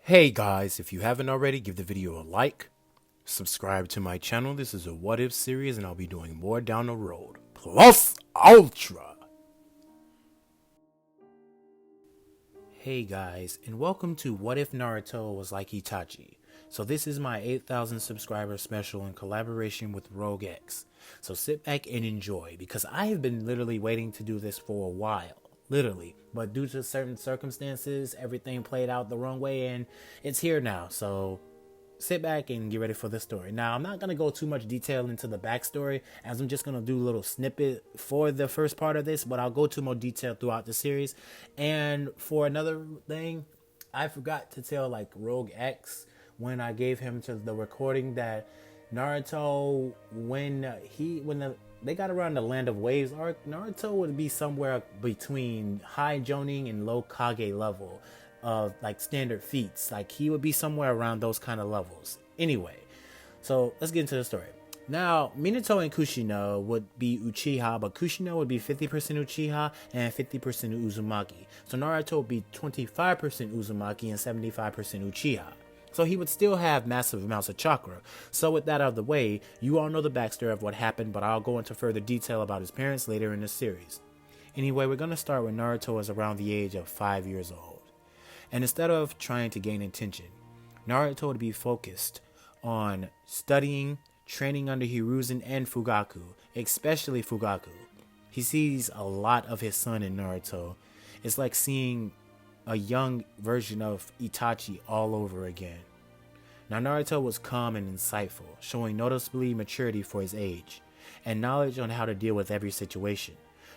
Hey guys, if you haven't already, give the video a like, subscribe to my channel. This is a what if series and I'll be doing more down the road. Plus Ultra! Hey guys, and welcome to What If Naruto Was Like Itachi. So this is my 8,000 subscriber special in collaboration with Rouge. So sit back and enjoy, because I have been literally waiting to do this for a while. Literally. But due to certain circumstances, everything played out the wrong way and it's here now. So sit back and get ready for the story. Now, I'm not going to go too much detail into the backstory, as I'm just going to do a little snippet for the first part of this, but I'll go to more detail throughout the series. And for another thing, I forgot to tell Rogue X when I gave him to the recording that Naruto, they got around the Land of Waves arc, Naruto would be somewhere between High Jonin and low Kage level of standard feats. He would be somewhere around those kind of levels. Anyway, so let's get into the story. Now, Minato and Kushina would be Uchiha, but Kushina would be 50% Uchiha and 50% Uzumaki. So Naruto would be 25% Uzumaki and 75% Uchiha. So he would still have massive amounts of chakra. So with that out of the way, you all know the backstory of what happened, but I'll go into further detail about his parents later in the series. Anyway, we're going to start when Naruto is around the age of 5 years old. And instead of trying to gain attention, Naruto would be focused on studying, training under Hiruzen and Fugaku, especially Fugaku. He sees a lot of his son in Naruto. It's like seeing a young version of Itachi all over again. Now, Naruto was calm and insightful, showing noticeably maturity for his age, and knowledge on how to deal with every situation.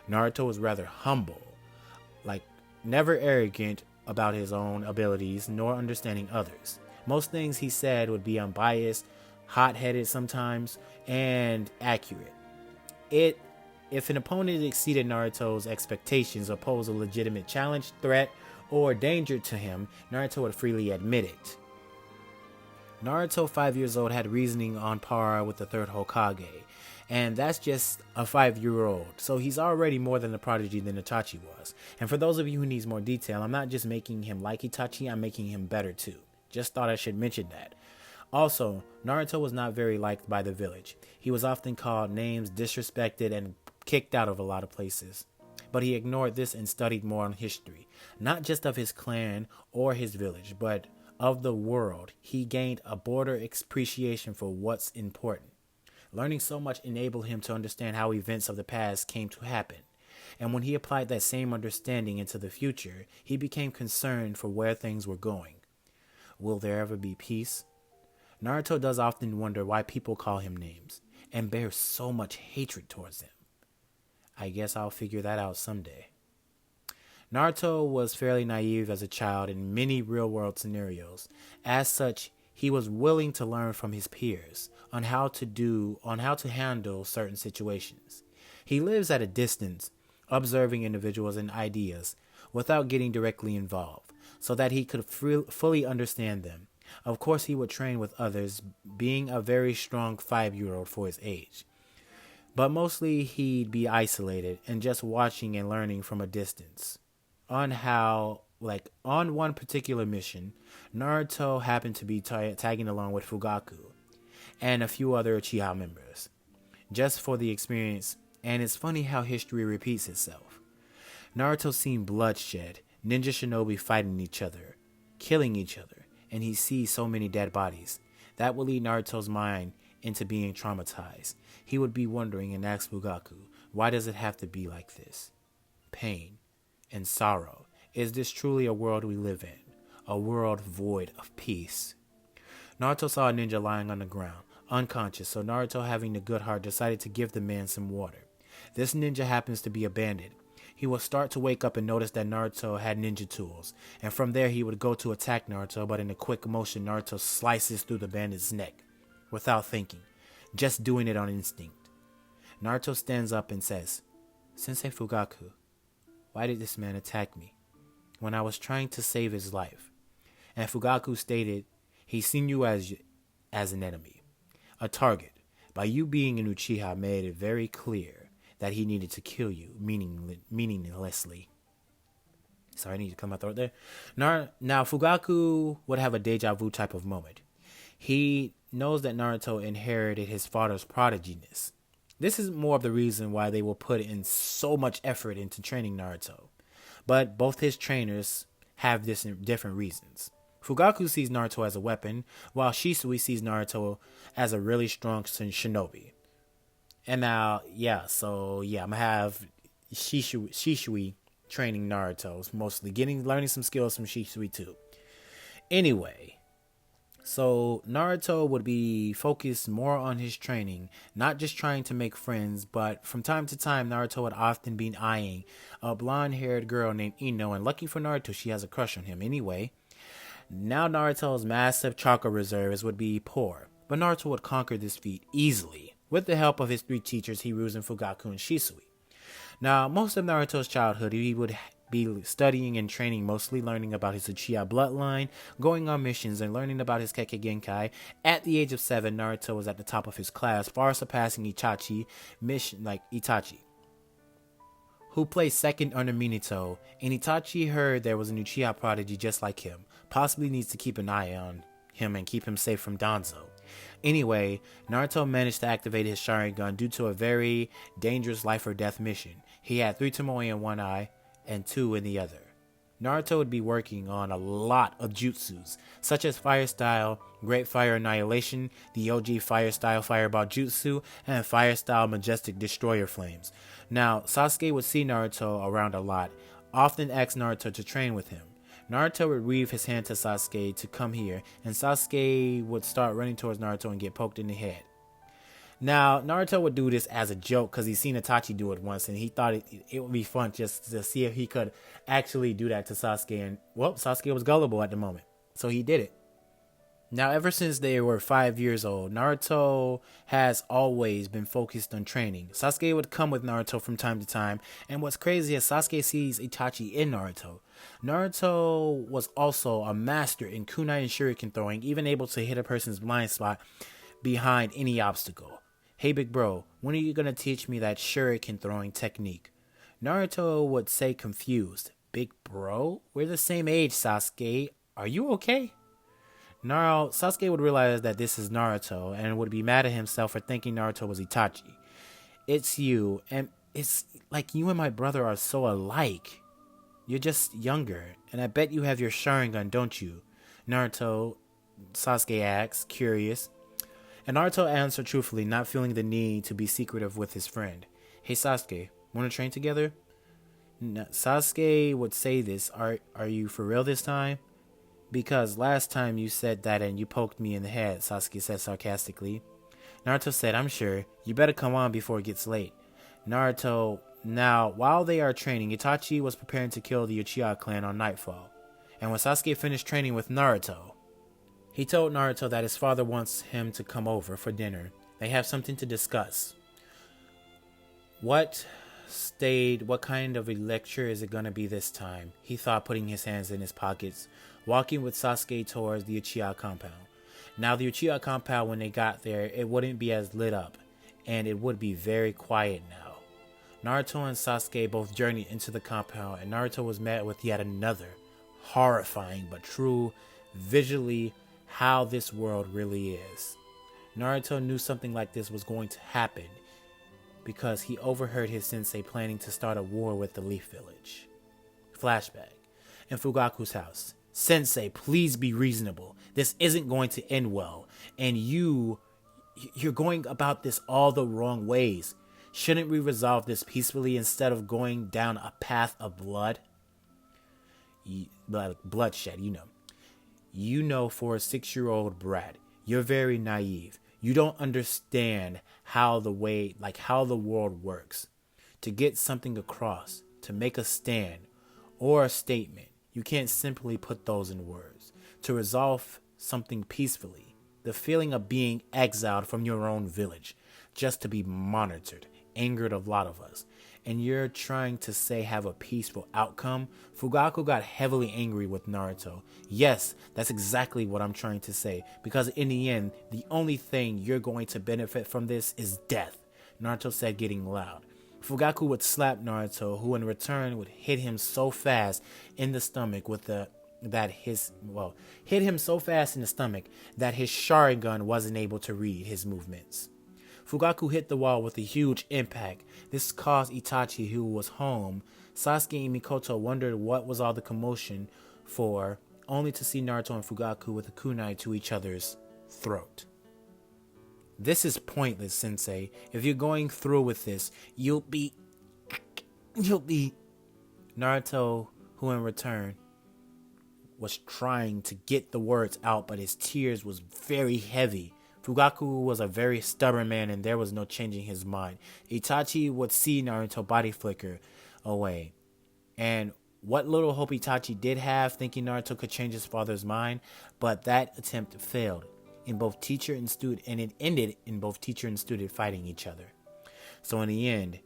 Naruto was rather humble, never arrogant about his own abilities, nor understanding others. Most things he said would be unbiased, hot-headed sometimes, and accurate. If an opponent exceeded Naruto's expectations or posed a legitimate challenge, threat, or danger to him, Naruto would freely admit it. Naruto, 5 years old, had reasoning on par with the third Hokage, and that's just a 5-year-old, so he's already more than a prodigy than Itachi was. And for those of you who needs more detail, I'm not just making him like Itachi, I'm making him better too. Just thought I should mention that. Also, Naruto was not very liked by the village. He was often called names, disrespected, and kicked out of a lot of places. But he ignored this and studied more on history, not just of his clan or his village, but of the world. He gained a broader appreciation for what's important. Learning so much enabled him to understand how events of the past came to happen. And when he applied that same understanding into the future, he became concerned for where things were going. Will there ever be peace? Naruto does often wonder why people call him names and bear so much hatred towards him. I guess I'll figure that out someday. Naruto was fairly naive as a child in many real-world scenarios. As such, he was willing to learn from his peers on how to handle certain situations. He lives at a distance, observing individuals and ideas without getting directly involved, so that he could fully understand them. Of course, he would train with others, being a very strong 5-year-old for his age. But mostly he'd be isolated and just watching and learning from a distance. On one particular mission, Naruto happened to be tagging along with Fugaku and a few other Uchiha members, just for the experience, and it's funny how history repeats itself. Naruto seen bloodshed, ninja shinobi fighting each other, killing each other, and he sees so many dead bodies. That would lead Naruto's mind into being traumatized. He would be wondering and ask Fugaku, why does it have to be like this? Pain and sorrow. Is this truly a world we live in? A world void of peace? Naruto saw a ninja lying on the ground, unconscious, so Naruto, having the good heart, decided to give the man some water. This ninja happens to be a bandit. He will start to wake up and notice that Naruto had ninja tools, and from there he would go to attack Naruto, but in a quick motion, Naruto slices through the bandit's neck, without thinking, just doing it on instinct. Naruto stands up and says, "Sensei Fugaku, why did this man attack me when I was trying to save his life?" And Fugaku stated, "He's seen you as an enemy, a target. By you being an Uchiha made it very clear that he needed to kill you meaninglessly." Sorry, I need to clear my throat there. Now, Fugaku would have a deja vu type of moment. He knows that Naruto inherited his father's prodiginess. This is more of the reason why they will put in so much effort into training Naruto. But both his trainers have different reasons. Fugaku sees Naruto as a weapon, while Shisui sees Naruto as a really strong shinobi. And now, I'm gonna have Shisui training Naruto, mostly learning some skills from Shisui too. Anyway, so Naruto would be focused more on his training, not just trying to make friends, but from time to time Naruto would often be eyeing a blonde-haired girl named Ino, and lucky for Naruto, she has a crush on him. Anyway, now Naruto's massive chakra reserves would be poor, but Naruto would conquer this feat easily with the help of his 3 teachers, Hiruzen, Fugaku, and Shisui. Now, most of Naruto's childhood, he would be studying and training, mostly learning about his Uchiha bloodline, going on missions, and learning about his Kekkei Genkai. At the age of 7, Naruto was at the top of his class, far surpassing Itachi, who placed second under Minato, and Itachi heard there was an Uchiha prodigy just like him, possibly needs to keep an eye on him and keep him safe from Danzo. Anyway, Naruto managed to activate his Sharingan due to a very dangerous life or death mission. He had 3 Tomoe in one eye and 2 in the other. Naruto would be working on a lot of jutsus, such as Fire Style, Great Fire Annihilation, the OG Fire Style Fireball Jutsu, and Fire Style Majestic Destroyer Flames. Now, Sasuke would see Naruto around a lot, often ask Naruto to train with him. Naruto would wave his hand to Sasuke to come here, and Sasuke would start running towards Naruto and get poked in the head. Now, Naruto would do this as a joke because he's seen Itachi do it once, and he thought it would be fun just to see if he could actually do that to Sasuke. And, well, Sasuke was gullible at the moment, so he did it. Now, ever since they were 5 years old, Naruto has always been focused on training. Sasuke would come with Naruto from time to time, and what's crazy is Sasuke sees Itachi in Naruto. Naruto was also a master in kunai and shuriken throwing, even able to hit a person's blind spot behind any obstacle. Hey big bro, when are you gonna teach me that shuriken throwing technique? Naruto would say confused, big bro? We're the same age, Sasuke. Are you okay? Now, Sasuke would realize that this is Naruto and would be mad at himself for thinking Naruto was Itachi. It's you, and it's like you and my brother are so alike. You're just younger, and I bet you have your Sharingan, don't you? Naruto, Sasuke asks, curious. And Naruto answered truthfully, not feeling the need to be secretive with his friend. Hey Sasuke, wanna train together? Sasuke would say this, are you for real this time? Because last time you said that and you poked me in the head, Sasuke said sarcastically. Naruto said, I'm sure. You better come on before it gets late. Naruto, now, while they are training, Itachi was preparing to kill the Uchiha clan on nightfall. And when Sasuke finished training with Naruto, he told Naruto that his father wants him to come over for dinner. They have something to discuss. What kind of a lecture is it going to be this time? He thought, putting his hands in his pockets, walking with Sasuke towards the Uchiha compound. Now, the Uchiha compound, when they got there, it wouldn't be as lit up, and it would be very quiet now. Naruto and Sasuke both journeyed into the compound, and Naruto was met with yet another horrifying but true visually how this world really is. Naruto knew something like this was going to happen because he overheard his sensei planning to start a war with the Leaf Village. Flashback. In Fugaku's house. Sensei, please be reasonable. This isn't going to end well. And you're going about this all the wrong ways. Shouldn't we resolve this peacefully instead of going down a path of blood? Bloodshed, you know. You know, for a 6-year-old brat, you're very naive. You don't understand how the world works. To get something across, to make a stand or a statement, you can't simply put those in words. To resolve something peacefully, the feeling of being exiled from your own village, just to be monitored, angered a lot of us. And you're trying to say have a peaceful outcome? Fugaku got heavily angry with Naruto. Yes, that's exactly what I'm trying to say. Because in the end, the only thing you're going to benefit from this is death, Naruto said, getting loud. Fugaku would slap Naruto, who in return would hit him so fast in the stomach hit him so fast in the stomach that his Sharingan wasn't able to read his movements. Fugaku hit the wall with a huge impact. This caused Itachi, who was home, Sasuke and Mikoto wondered what was all the commotion for, only to see Naruto and Fugaku with a kunai to each other's throat. This is pointless, Sensei. If you're going through with this, you'll be... Naruto, who in return was trying to get the words out, but his tears was very heavy. Fugaku was a very stubborn man, and there was no changing his mind. Itachi would see Naruto body flicker away. And what little hope Itachi did have, thinking Naruto could change his father's mind, but that attempt failed in both teacher and student, and it ended in both teacher and student fighting each other. So in the end,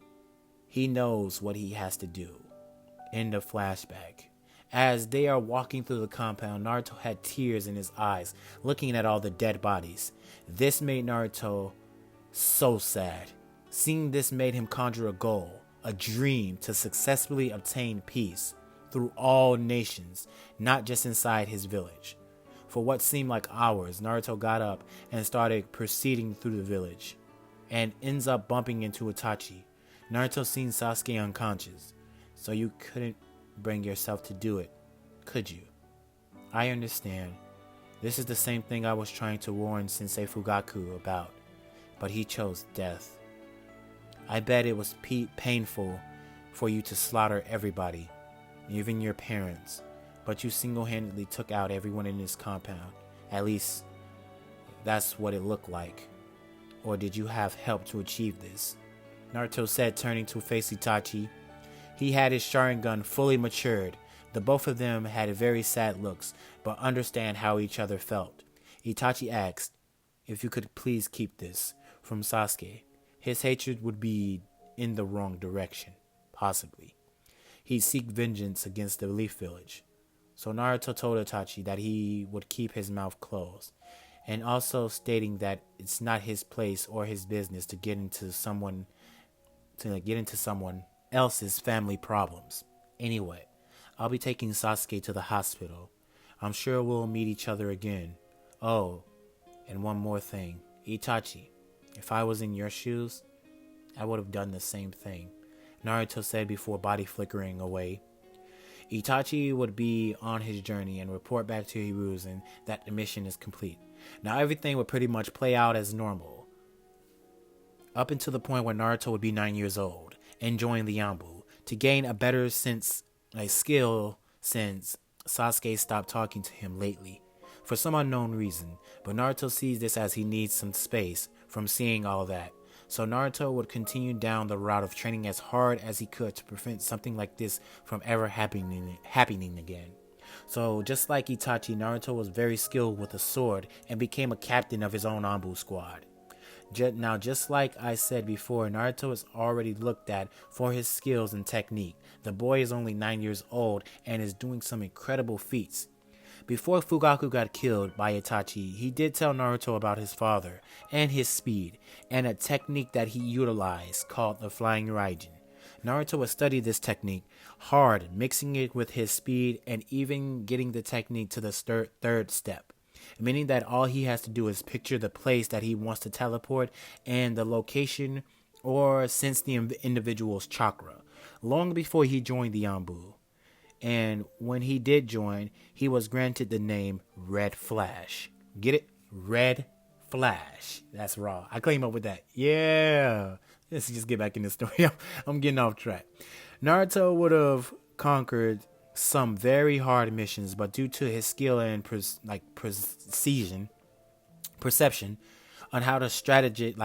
he knows what he has to do. End of flashback. As they are walking through the compound, Naruto had tears in his eyes, looking at all the dead bodies. This made Naruto so sad. Seeing this made him conjure a goal, a dream to successfully obtain peace through all nations, not just inside his village. For what seemed like hours, Naruto got up and started proceeding through the village, and ends up bumping into Itachi. Naruto seen Sasuke unconscious, so you couldn't bring yourself to do it, could you? I understand. This is the same thing I was trying to warn Sensei Fugaku about, but he chose death. I bet it was painful for you to slaughter everybody, even your parents, but you single-handedly took out everyone in this compound. At least, that's what it looked like. Or did you have help to achieve this? Naruto said, turning to face Itachi. He had his Sharingan fully matured. The both of them had very sad looks, but understand how each other felt. Itachi asked if you could please keep this from Sasuke. His hatred would be in the wrong direction, possibly. He'd seek vengeance against the Leaf Village. So Naruto told Itachi that he would keep his mouth closed, and also stating that it's not his place or his business to get into someone else's family problems. Anyway, I'll be taking Sasuke to the hospital. I'm sure we'll meet each other again. Oh, and one more thing. Itachi, if I was in your shoes, I would have done the same thing, Naruto said before body flickering away. Itachi would be on his journey and report back to Hiruzen that the mission is complete. Now everything would pretty much play out as normal, up until the point where Naruto would be 9 years old and join the Yambu to gain a better skill since Sasuke stopped talking to him lately for some unknown reason, but Naruto sees this as he needs some space from seeing all that. So Naruto would continue down the route of training as hard as he could to prevent something like this from ever happening again. So just like Itachi, Naruto was very skilled with a sword and became a captain of his own Anbu squad. Now, just like I said before, Naruto is already looked at for his skills and technique. The boy is only 9 years old and is doing some incredible feats. Before Fugaku got killed by Itachi, he did tell Naruto about his father and his speed, and a technique that he utilized called the Flying Raijin. Naruto would study this technique hard, mixing it with his speed and even getting the technique to the third step, meaning that all he has to do is picture the place that he wants to teleport and the location or sense the individual's chakra, long before he joined the Anbu. And when he did join, he was granted the name Red Flash. Get it? Red Flash. That's raw. I came up with that. Yeah. Let's just get back in the story. I'm getting off track. Naruto would have conquered some very hard missions, but due to his skill and perception on how to strategize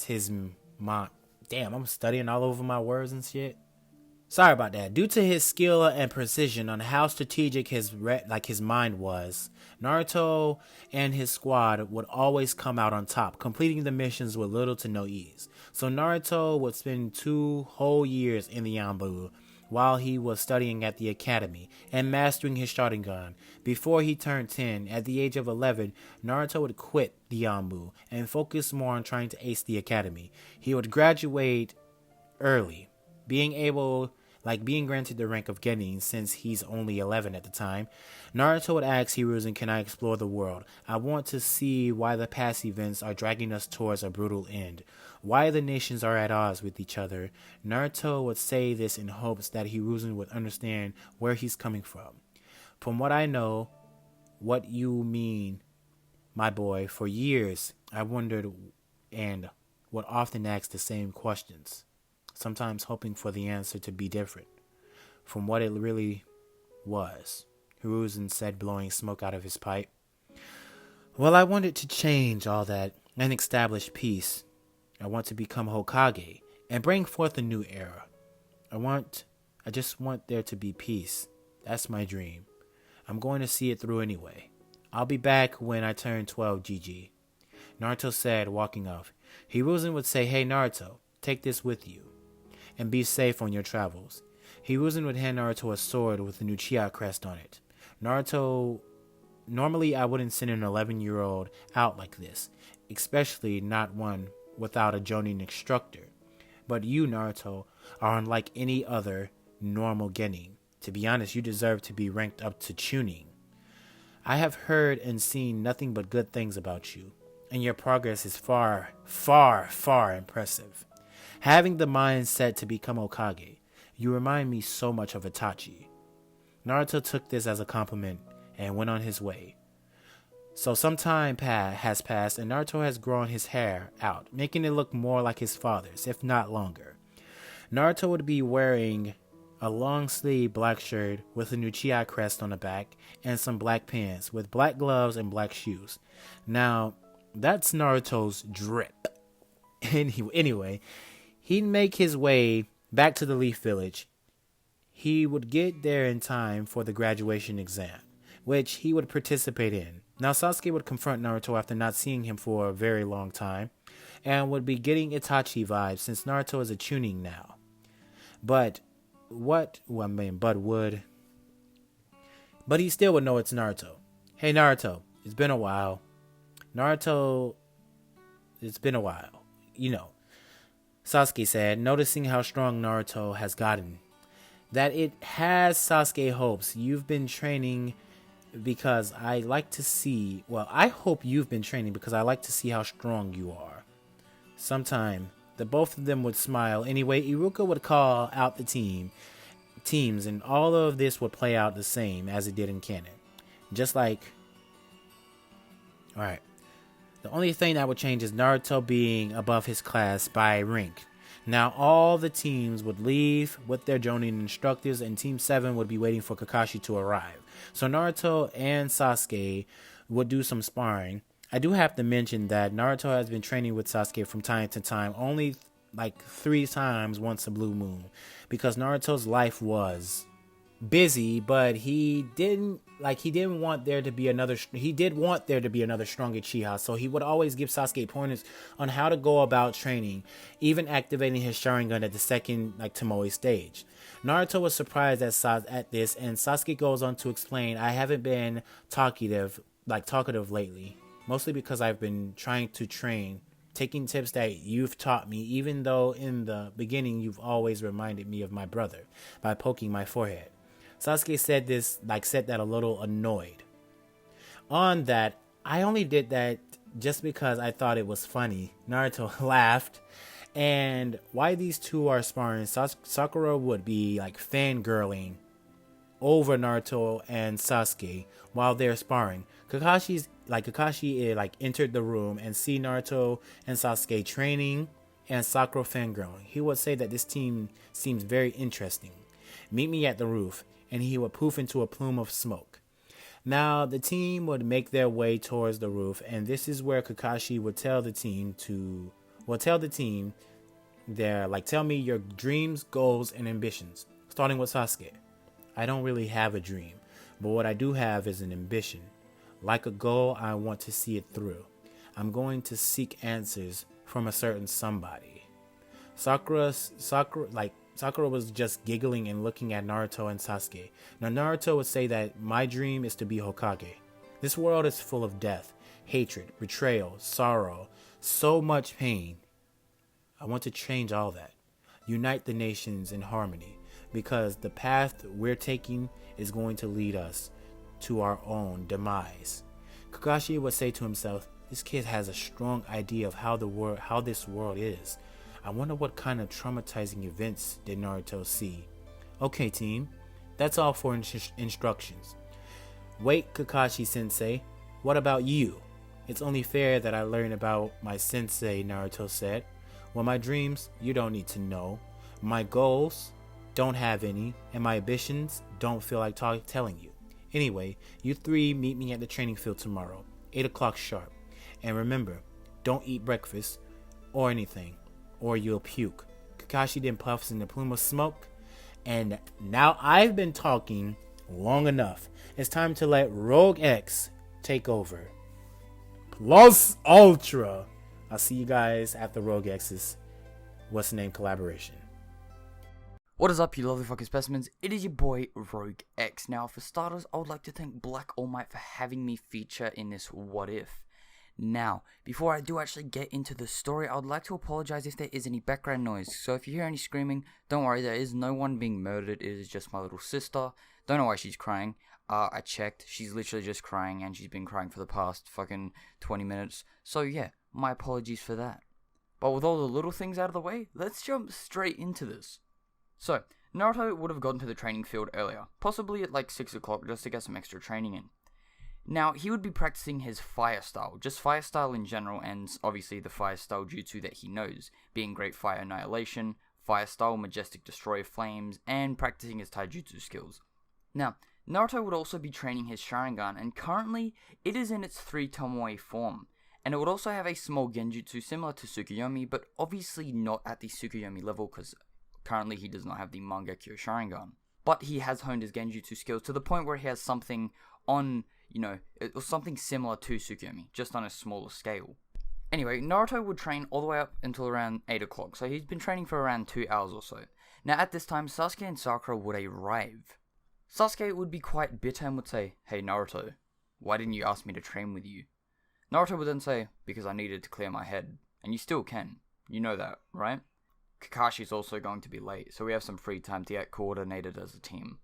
his mind. Damn, I'm studying all over my words and shit. Sorry about that. Due to his skill and precision on how strategic his mind was, Naruto and his squad would always come out on top, completing the missions with little to no ease. So Naruto would spend 2 whole years in the Yambu while he was studying at the academy and mastering his Sharingan. Before he turned 10, at the age of 11, Naruto would quit the Anbu and focus more on trying to ace the academy. He would graduate early, being granted the rank of Genin since he's only 11 at the time. Naruto would ask Hiruzen, "Can I explore the world? I want to see why the past events are dragging us towards a brutal end. Why the nations are at odds with each other." Naruto would say this in hopes that Hiruzen would understand where he's coming from. "From what I know, what you mean, my boy, for years I wondered and would often ask the same questions, sometimes hoping for the answer to be different from what it really was," Hiruzen said, blowing smoke out of his pipe. "Well, I wanted to change all that and establish peace. I want to become Hokage and bring forth a new era. I just want there to be peace. That's my dream. I'm going to see it through anyway. I'll be back when I turn 12, GG." Naruto said, walking off. Hiruzen would say, "Hey Naruto, take this with you and be safe on your travels." Hiruzen would hand Naruto a sword with the Uchiha crest on it. Normally I wouldn't send an 11-year-old out like this, especially not one without a Jonin instructor. But you, Naruto, are unlike any other normal Genin. To be honest, you deserve to be ranked up to Chunin. I have heard and seen nothing but good things about you, and your progress is far, far, far impressive. Having the mindset to become Hokage, you remind me so much of Itachi." Naruto took this as a compliment and went on his way. So some time has passed, and Naruto has grown his hair out, making it look more like his father's, if not longer. Naruto would be wearing a long-sleeve black shirt with an Uchiha crest on the back and some black pants with black gloves and black shoes. Now, that's Naruto's drip. Anyway, he'd make his way back to the Leaf Village. He would get there in time for the graduation exam, which he would participate in. Now, Sasuke would confront Naruto after not seeing him for a very long time, and would be getting Itachi vibes since Naruto is a Chunin now. But he still would know it's Naruto. "Hey Naruto, it's been a while." Naruto, "It's been a while, Sasuke said, noticing how strong Naruto has gotten. "That it has Sasuke hopes. You've been training because I like to see, I hope you've been training because I like to see how strong you are." Sometime, the both of them would smile. Anyway, Iruka would call out the teams, and all of this would play out the same as it did in canon. Alright. The only thing that would change is Naruto being above his class by rank. Now all the teams would leave with their Jonin instructors, and Team 7 would be waiting for Kakashi to arrive. So Naruto and Sasuke would do some sparring. I do have to mention that Naruto has been training with Sasuke from time to time, only like 3 times once a blue moon, because Naruto's life was busy, but he did want there to be another strong Uchiha, so he would always give Sasuke pointers on how to go about training, even activating his Sharingan at the second Tomoe stage. Naruto was surprised at this, and Sasuke goes on to explain, "I haven't been talkative lately, mostly because I've been trying to train, taking tips that you've taught me, even though in the beginning you've always reminded me of my brother by poking my forehead." Sasuke said that a little annoyed. On that, "I only did that just because I thought it was funny." Naruto laughed. And while these two are sparring, Sakura would be fangirling over Naruto and Sasuke while they're sparring. Kakashi entered the room and see Naruto and Sasuke training and Sakura fangirling. He would say that this team seems very interesting. "Meet me at the roof," and he would poof into a plume of smoke. Now the team would make their way towards the roof, and this is where Kakashi would tell the team tell me your dreams, goals, and ambitions. Starting with Sasuke. "I don't really have a dream, but what I do have is an ambition. Like a goal, I want to see it through. I'm going to seek answers from a certain somebody." Sakura was just giggling and looking at Naruto and Sasuke. Now Naruto would say that my dream is to be Hokage. This world is full of death, hatred, betrayal, sorrow, so much pain. I want to change all that. Unite the nations in harmony, because the path we're taking is going to lead us to our own demise. Kakashi would say to himself, this kid has a strong idea of how this world is. I wonder what kind of traumatizing events did Naruto see. Okay, team, that's all for instructions. Wait, Kakashi sensei, what about you? It's only fair that I learn about my sensei, Naruto said. Well, my dreams, you don't need to know. My goals, don't have any. And my ambitions, don't feel like telling you. Anyway, you three meet me at the training field tomorrow, 8 o'clock sharp. And remember, don't eat breakfast or anything, or you'll puke. Kakashi then puffs in a plume of smoke. And now I've been talking long enough. It's time to let Rogue X take over. Plus Ultra. I'll see you guys at the Rogue X's What's the Name collaboration. What is up, you lovely fucking specimens? It is your boy Rogue X. Now, for starters, I would like to thank Black All Might for having me feature in this What If. Now, before I do actually get into the story, I would like to apologize if there is any background noise. So if you hear any screaming, don't worry, there is no one being murdered. It is just my little sister. Don't know why she's crying. I checked. She's literally just crying, and she's been crying for the past fucking 20 minutes. So yeah, my apologies for that. But with all the little things out of the way, let's jump straight into this. So, Naruto would have gotten to the training field earlier, possibly at like 6 o'clock just to get some extra training in. Now, he would be practicing his fire style, just fire style in general, and obviously the fire style jutsu that he knows, being Great Fire Annihilation, fire style Majestic Destroy of Flames, and practicing his taijutsu skills. Now, Naruto would also be training his Sharingan, and currently, it is in its 3 Tomoe form, and it would also have a small genjutsu similar to Tsukuyomi, but obviously not at the Tsukuyomi level, because currently he does not have the Mangekyo Sharingan. But he has honed his genjutsu skills to the point where he has something on, it was something similar to Tsukuyomi, just on a smaller scale. Anyway, Naruto would train all the way up until around 8 o'clock, so he's been training for around 2 hours or so. Now at this time, Sasuke and Sakura would arrive. Sasuke would be quite bitter and would say, "Hey Naruto, why didn't you ask me to train with you?" Naruto would then say, "Because I needed to clear my head. And you still can. You know that, right? Kakashi's also going to be late, so we have some free time to get coordinated as a team."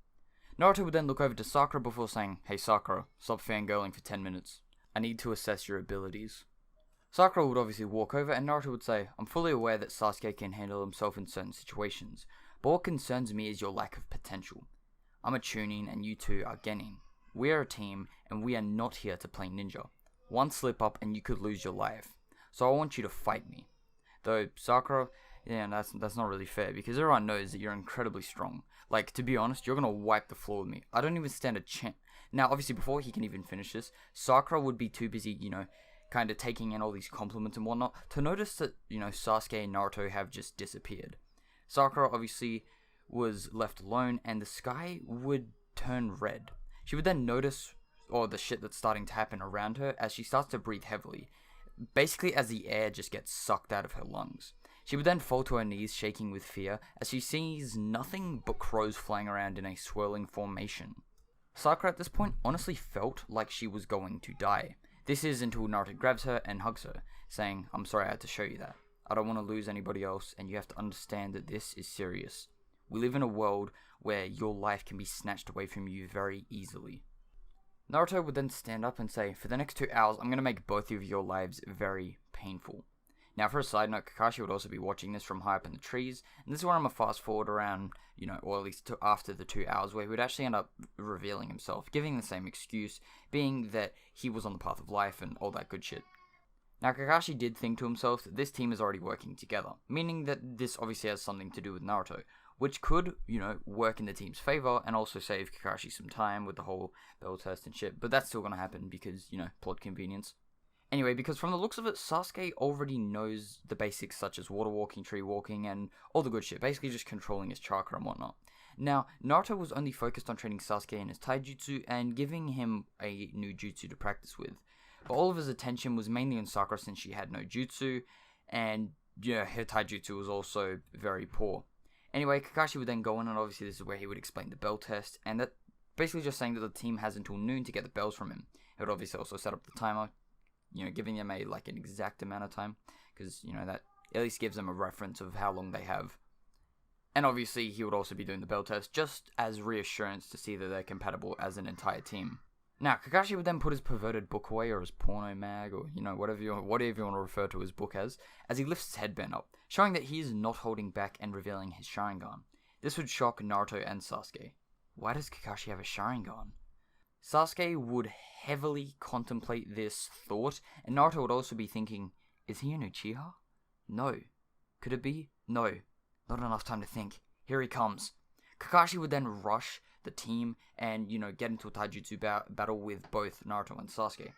Naruto would then look over to Sakura before saying, "Hey Sakura, stop fangirling for 10 minutes. I need to assess your abilities." Sakura would obviously walk over and Naruto would say, "I'm fully aware that Sasuke can handle himself in certain situations, but what concerns me is your lack of potential. I'm a Chunin and you two are Genin. We are a team and we are not here to play ninja. One slip up and you could lose your life. So I want you to fight me." Though Sakura, yeah, that's not really fair because everyone knows that you're incredibly strong. Like, to be honest, you're gonna wipe the floor with me. I don't even stand a chance. Now, obviously, before he can even finish this, Sakura would be too busy, kind of taking in all these compliments and whatnot, to notice that, Sasuke and Naruto have just disappeared. Sakura, obviously, was left alone, and the sky would turn red. She would then notice the shit that's starting to happen around her as she starts to breathe heavily, basically as the air just gets sucked out of her lungs. She would then fall to her knees, shaking with fear, as she sees nothing but crows flying around in a swirling formation. Sakura at this point honestly felt like she was going to die. This is until Naruto grabs her and hugs her, saying, "I'm sorry I had to show you that. I don't want to lose anybody else, and you have to understand that this is serious. We live in a world where your life can be snatched away from you very easily." Naruto would then stand up and say, "For the next 2 hours, I'm going to make both of your lives very painful." Now, for a side note, Kakashi would also be watching this from high up in the trees, and this is where I'm going to fast forward around, or at least to after the 2 hours, where he would actually end up revealing himself, giving the same excuse, being that he was on the path of life and all that good shit. Now, Kakashi did think to himself that this team is already working together, meaning that this obviously has something to do with Naruto, which could, work in the team's favor and also save Kakashi some time with the whole bell test and shit, but that's still going to happen because, plot convenience. Anyway, because from the looks of it, Sasuke already knows the basics such as water walking, tree walking, and all the good shit, basically just controlling his chakra and whatnot. Now, Naruto was only focused on training Sasuke in his taijutsu and giving him a new jutsu to practice with, but all of his attention was mainly on Sakura since she had no jutsu, and her taijutsu was also very poor. Anyway, Kakashi would then go on, and obviously this is where he would explain the bell test, and that basically just saying that the team has until noon to get the bells from him. It would obviously also set up the timer, giving them an exact amount of time, because, that at least gives them a reference of how long they have. And obviously he would also be doing the bell test, just as reassurance to see that they're compatible as an entire team. Now, Kakashi would then put his perverted book away, or his porno mag, or, whatever you want to refer to his book as he lifts his headband up, showing that he is not holding back and revealing his Sharingan. This would shock Naruto and Sasuke. Why does Kakashi have a Sharingan? Sasuke would heavily contemplate this thought, and Naruto would also be thinking, is he an Uchiha? No. Could it be? No. Not enough time to think. Here he comes. Kakashi would then rush the team and, get into a taijutsu battle with both Naruto and Sasuke.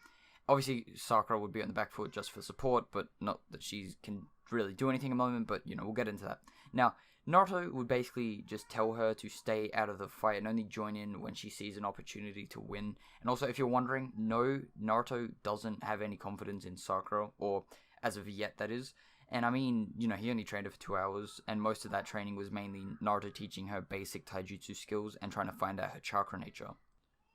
Obviously, Sakura would be on the back foot just for support, but not that she can really do anything at the moment, but, we'll get into that. Now, Naruto would basically just tell her to stay out of the fight and only join in when she sees an opportunity to win. And also, if you're wondering, no, Naruto doesn't have any confidence in Sakura, or as of yet, that is. And I mean, he only trained her for 2 hours, and most of that training was mainly Naruto teaching her basic taijutsu skills and trying to find out her chakra nature.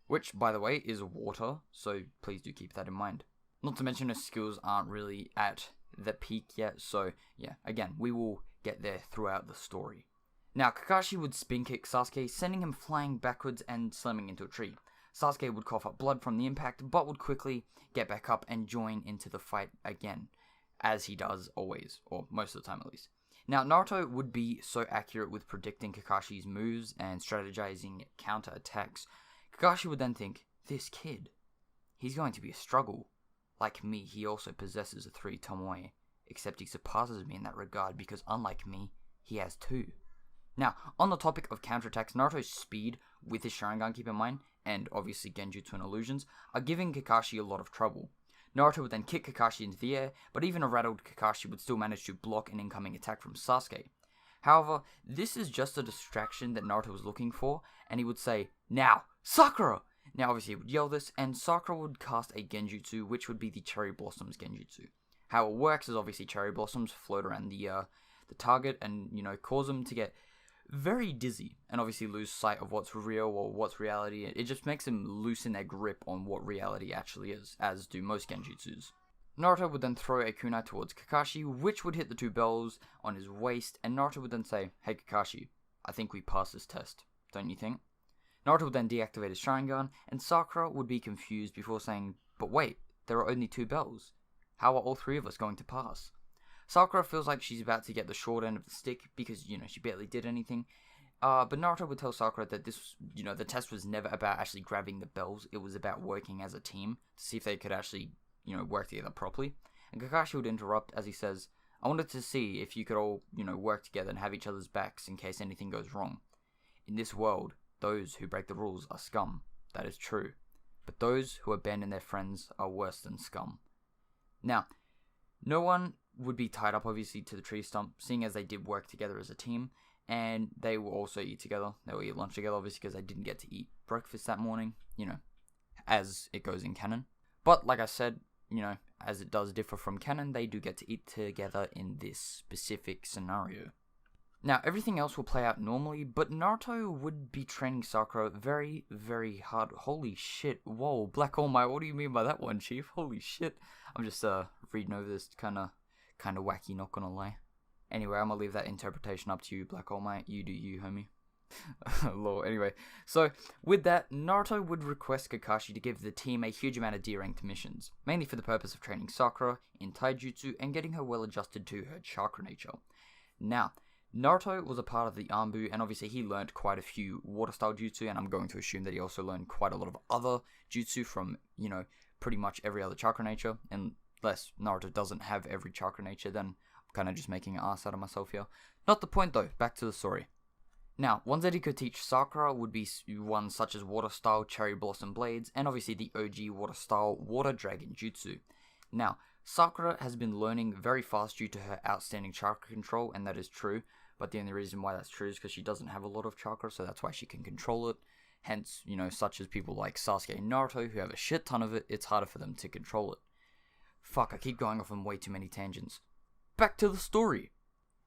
Which, by the way, is water, so please do keep that in mind. Not to mention her skills aren't really at the peak yet, so yeah, again, we will get there throughout the story. Now, Kakashi would spin kick Sasuke, sending him flying backwards and slamming into a tree. Sasuke would cough up blood from the impact, but would quickly get back up and join into the fight again, as he does always, or most of the time at least. Now, Naruto would be so accurate with predicting Kakashi's moves and strategizing counter-attacks. Kakashi would then think, this kid, he's going to be a struggle. Like me, he also possesses a 3 Tomoe, except he surpasses me in that regard because unlike me, he has 2. Now, on the topic of counterattacks, Naruto's speed with his Sharingan, keep in mind, and obviously Genjutsu and illusions, are giving Kakashi a lot of trouble. Naruto would then kick Kakashi into the air, but even a rattled Kakashi would still manage to block an incoming attack from Sasuke. However, this is just a distraction that Naruto was looking for, and he would say, "Now, Sakura!" Now obviously he would yell this, and Sakura would cast a Genjutsu, which would be the Cherry Blossoms Genjutsu. How it works is obviously Cherry Blossoms float around the target and, cause them to get very dizzy and obviously lose sight of what's real or what's reality. It just makes them loosen their grip on what reality actually is, as do most Genjutsus. Naruto would then throw a kunai towards Kakashi, which would hit the 2 bells on his waist, and Naruto would then say, "Hey Kakashi, I think we passed this test, don't you think?" Naruto would then deactivate his Sharingan, and Sakura would be confused before saying, "But wait, there are only 2 bells. How are all 3 of us going to pass?" Sakura feels like she's about to get the short end of the stick because, she barely did anything. But Naruto would tell Sakura that this, the test was never about actually grabbing the bells. It was about working as a team to see if they could actually, work together properly. And Kakashi would interrupt as he says, "I wanted to see if you could all, work together and have each other's backs in case anything goes wrong. In this world, those who break the rules are scum. That is true. But those who abandon their friends are worse than scum." Now, no one would be tied up obviously to the tree stump, seeing as they did work together as a team, and they will also eat together. They will eat lunch together obviously because they didn't get to eat breakfast that morning, as it goes in canon. But like I said, as it does differ from canon, they do get to eat together in this specific scenario. Now, everything else will play out normally, but Naruto would be training Sakura very, very hard. Holy shit, whoa, Black All Might, what do you mean by that one, Chief? Holy shit. I'm just reading over this, kinda wacky, not gonna lie. Anyway, I'm gonna leave that interpretation up to you, Black All Might. You do you, homie. Lol, anyway. So, with that, Naruto would request Kakashi to give the team a huge amount of D-ranked missions, mainly for the purpose of training Sakura in taijutsu and getting her well adjusted to her chakra nature. Now, Naruto was a part of the Anbu, and obviously he learned quite a few water-style jutsu, and I'm going to assume that he also learned quite a lot of other jutsu from, pretty much every other chakra nature, unless Naruto doesn't have every chakra nature, then I'm kind of just making an ass out of myself here. Not the point though, back to the story. Now, ones that he could teach Sakura would be ones such as water-style Cherry Blossom Blades, and obviously the OG water-style Water Dragon Jutsu. Now, Sakura has been learning very fast due to her outstanding chakra control, and that is true, but the only reason why that's true is because she doesn't have a lot of chakra, so that's why she can control it. Hence, such as people like Sasuke and Naruto, who have a shit ton of it, it's harder for them to control it. Fuck, I keep going off on way too many tangents. Back to the story!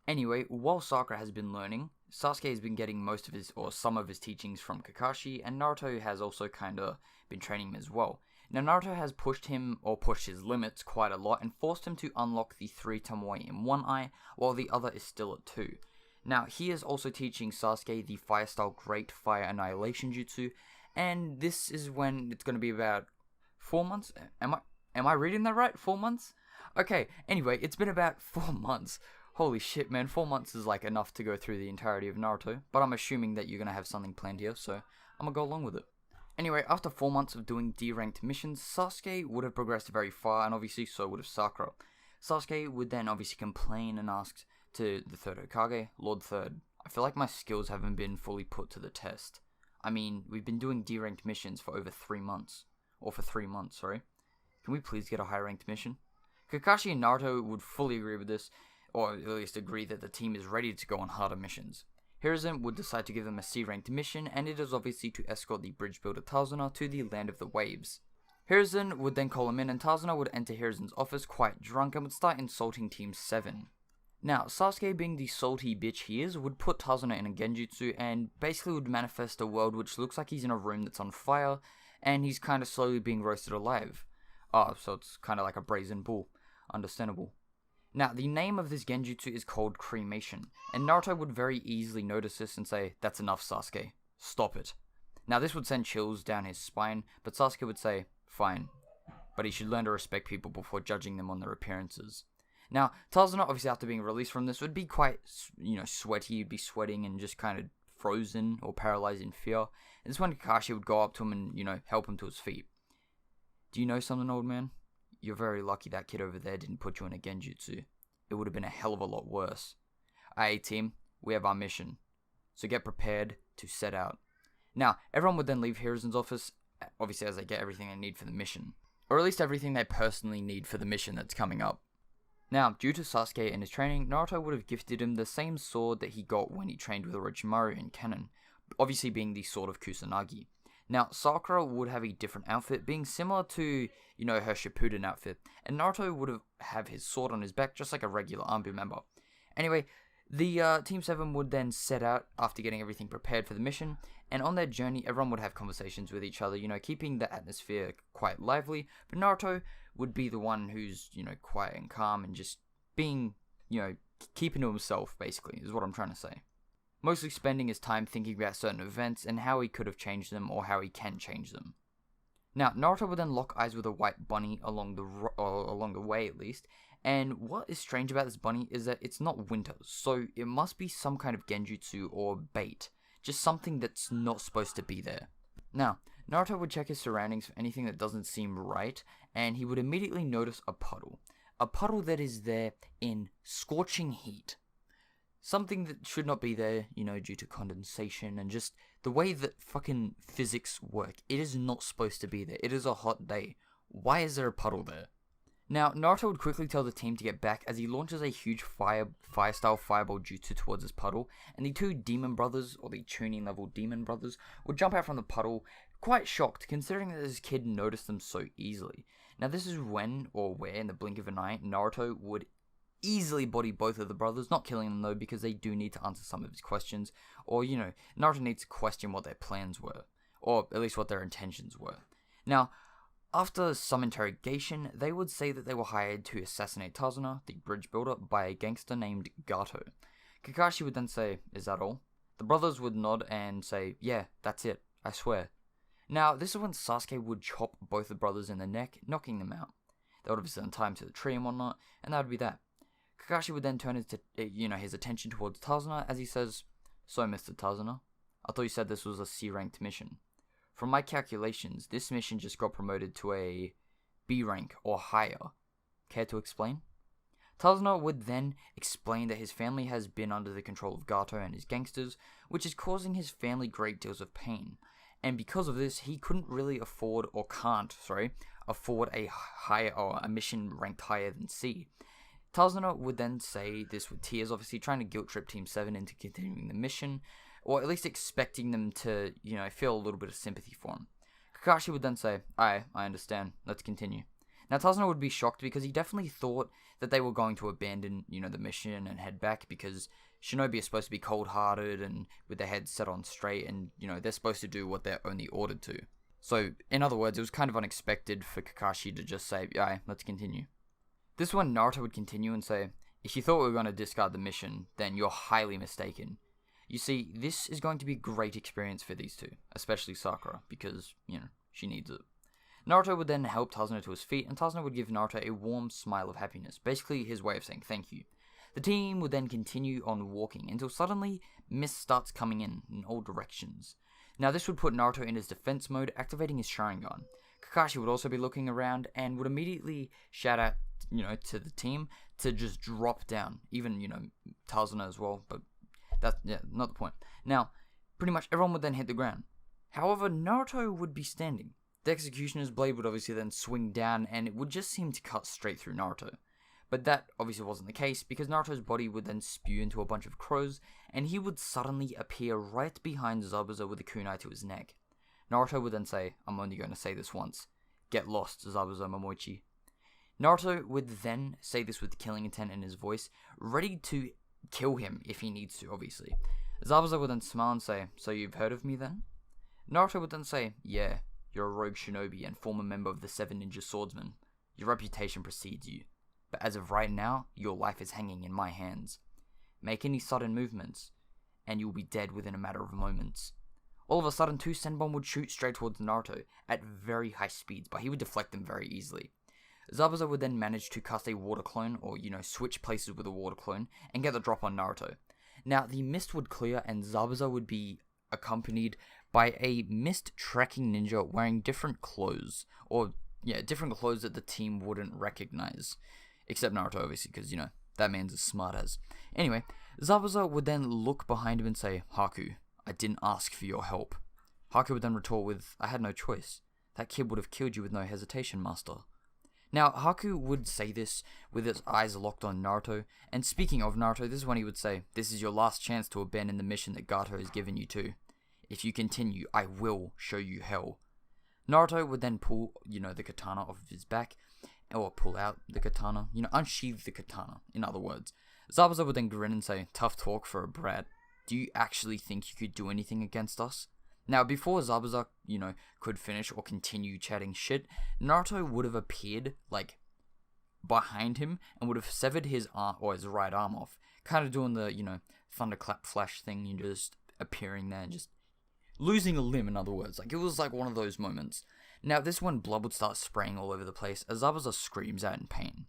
Anyway, while Sakura has been learning, Sasuke has been getting most of his, or some of his teachings from Kakashi, and Naruto has also kinda been training him as well. Now Naruto has pushed him, or pushed his limits quite a lot, and forced him to unlock the 3 Tomoe in one eye, while the other is still at 2. Now he is also teaching Sasuke the Fire Style Great Fire Annihilation Jutsu, and this is when it's gonna be about 4 months? Am I reading that right? 4 months? Okay, anyway, it's been about 4 months. Holy shit, man, 4 months is like enough to go through the entirety of Naruto, but I'm assuming that you're gonna have something planned here, so I'm gonna go along with it. Anyway, after 4 months of doing D-ranked missions, Sasuke would have progressed very far, and obviously so would have Sakura. Sasuke would then obviously complain and ask to the 3rd Hokage, Lord 3rd, I feel like my skills haven't been fully put to the test. I mean, we've been doing D-ranked missions for over 3 months. Or for 3 months, sorry. Can we please get a high-ranked mission? Kakashi and Naruto would fully agree with this, or at least agree that the team is ready to go on harder missions. Hiruzen would decide to give them a C-ranked mission, and it is obviously to escort the bridge builder Tazuna to the Land of the Waves. Hiruzen would then call him in, and Tazuna would enter Hiruzen's office quite drunk and would start insulting Team 7. Now, Sasuke, being the salty bitch he is, would put Tazuna in a genjutsu and basically would manifest a world which looks like he's in a room that's on fire, and he's kind of slowly being roasted alive. Oh, so it's kind of like a brazen bull. Understandable. Now, the name of this genjutsu is called cremation, and Naruto would very easily notice this and say, that's enough, Sasuke. Stop it. Now, this would send chills down his spine, but Sasuke would say, fine. But he should learn to respect people before judging them on their appearances. Now, Tazuna, obviously after being released from this, would be quite, sweaty. He'd be sweating and just kind of frozen or paralyzed in fear. And this is when Kakashi would go up to him and, help him to his feet. Do you know something, old man? You're very lucky that kid over there didn't put you in a genjutsu. It would have been a hell of a lot worse. Alright, team, we have our mission. So get prepared to set out. Now, everyone would then leave Hiruzen's office, obviously as they get everything they need for the mission. Or at least everything they personally need for the mission that's coming up. Now, due to Sasuke and his training, Naruto would have gifted him the same sword that he got when he trained with Orochimaru in canon, obviously being the Sword of Kusanagi. Now, Sakura would have a different outfit, being similar to, her Shippuden outfit, and Naruto would have his sword on his back, just like a regular army member. Anyway, the Team 7 would then set out after getting everything prepared for the mission, and on their journey, everyone would have conversations with each other, keeping the atmosphere quite lively, but Naruto would be the one who's, quiet and calm and just being, keeping to himself, basically, is what I'm trying to say. Mostly spending his time thinking about certain events and how he could have changed them or how he can change them. Now, Naruto would then lock eyes with a white bunny along the way at least, and what is strange about this bunny is that it's not winter, so it must be some kind of genjutsu or bait, just something that's not supposed to be there. Now, Naruto would check his surroundings for anything that doesn't seem right, and he would immediately notice a puddle that is there in scorching heat. Something that should not be there, due to condensation and just the way that fucking physics work. It is not supposed to be there. It is a hot day. Why is there a puddle there? Now, Naruto would quickly tell the team to get back as he launches a huge fire-style fireball jutsu towards this puddle, and the 2 demon brothers, or the tuning level demon brothers, would jump out from the puddle, quite shocked considering that this kid noticed them so easily. Now, this is when, or where, in the blink of an eye, Naruto would easily body both of the brothers, not killing them though, because they do need to answer some of his questions, or, Naruto needs to question what their plans were, or at least what their intentions were. Now, after some interrogation, they would say that they were hired to assassinate Tazuna, the bridge builder, by a gangster named Gato. Kakashi would then say, is that all? The brothers would nod and say, yeah, that's it, I swear. Now, this is when Sasuke would chop both the brothers in the neck, knocking them out. They would obviously untie him to the tree and whatnot, and that would be that. Kakashi would then turn his attention towards Tazuna as he says, so Mr. Tazuna, I thought you said this was a C-ranked mission. From my calculations, this mission just got promoted to a B rank or higher. Care to explain? Tazuna would then explain that his family has been under the control of Gato and his gangsters, which is causing his family great deals of pain. And because of this, he couldn't really afford a mission ranked higher than C. Tazuna would then say this with tears, obviously trying to guilt trip Team 7 into continuing the mission, or at least expecting them to, feel a little bit of sympathy for him. Kakashi would then say, I understand, let's continue. Now Tazuna would be shocked because he definitely thought that they were going to abandon, the mission and head back because, shinobi are supposed to be cold-hearted and with their heads set on straight, and, they're supposed to do what they're only ordered to. So, in other words, it was kind of unexpected for Kakashi to just say, yeah, let's continue. This one, Naruto would continue and say, if you thought we were going to discard the mission, then you're highly mistaken. You see, this is going to be a great experience for these two, especially Sakura, because, she needs it. Naruto would then help Tazuna to his feet, and Tazuna would give Naruto a warm smile of happiness, basically his way of saying thank you. The team would then continue on walking until suddenly mist starts coming in all directions. Now this would put Naruto in his defense mode, activating his Sharingan. Kakashi would also be looking around and would immediately shout out, to the team to just drop down. Even, Tazuna as well, but that's, not the point. Now, pretty much everyone would then hit the ground. However, Naruto would be standing. The Executioner's blade would obviously then swing down, and it would just seem to cut straight through Naruto. But that obviously wasn't the case, because Naruto's body would then spew into a bunch of crows, and he would suddenly appear right behind Zabuza with a kunai to his neck. Naruto would then say, I'm only going to say this once, get lost, Zabuza Momoichi. Naruto would then say this with killing intent in his voice, ready to kill him if he needs to, obviously. Zabuza would then smile and say, so you've heard of me then? Naruto would then say, yeah, you're a rogue shinobi and former member of the 7 Ninja Swordsmen. Your reputation precedes you. But as of right now, your life is hanging in my hands. Make any sudden movements, and you'll be dead within a matter of moments. All of a sudden, 2 Senbon would shoot straight towards Naruto at very high speeds, but he would deflect them very easily. Zabuza would then manage to cast a water clone, or, switch places with a water clone, and get the drop on Naruto. Now, the mist would clear, and Zabuza would be accompanied by a mist tracking ninja wearing different clothes, or, different clothes that the team wouldn't recognize. Except Naruto, obviously, because, that man's as smart as. Anyway, Zabuza would then look behind him and say, Haku, I didn't ask for your help. Haku would then retort with, I had no choice. That kid would have killed you with no hesitation, master. Now, Haku would say this with his eyes locked on Naruto, and speaking of Naruto, this is when he would say, this is your last chance to abandon the mission that Gato has given you to. If you continue, I will show you hell. Naruto would then pull, the katana off of his back, or pull out the katana, unsheath the katana, in other words. Zabuza would then grin and say, tough talk for a brat. Do you actually think you could do anything against us? Now, before Zabuza, could finish or continue chatting shit, Naruto would have appeared, behind him and would have severed his arm, or his right arm off. Kind of doing the, thunderclap flash thing, just appearing there and just losing a limb, in other words. It was like one of those moments. Now, this one, blood would start spraying all over the place as Zabuza screams out in pain.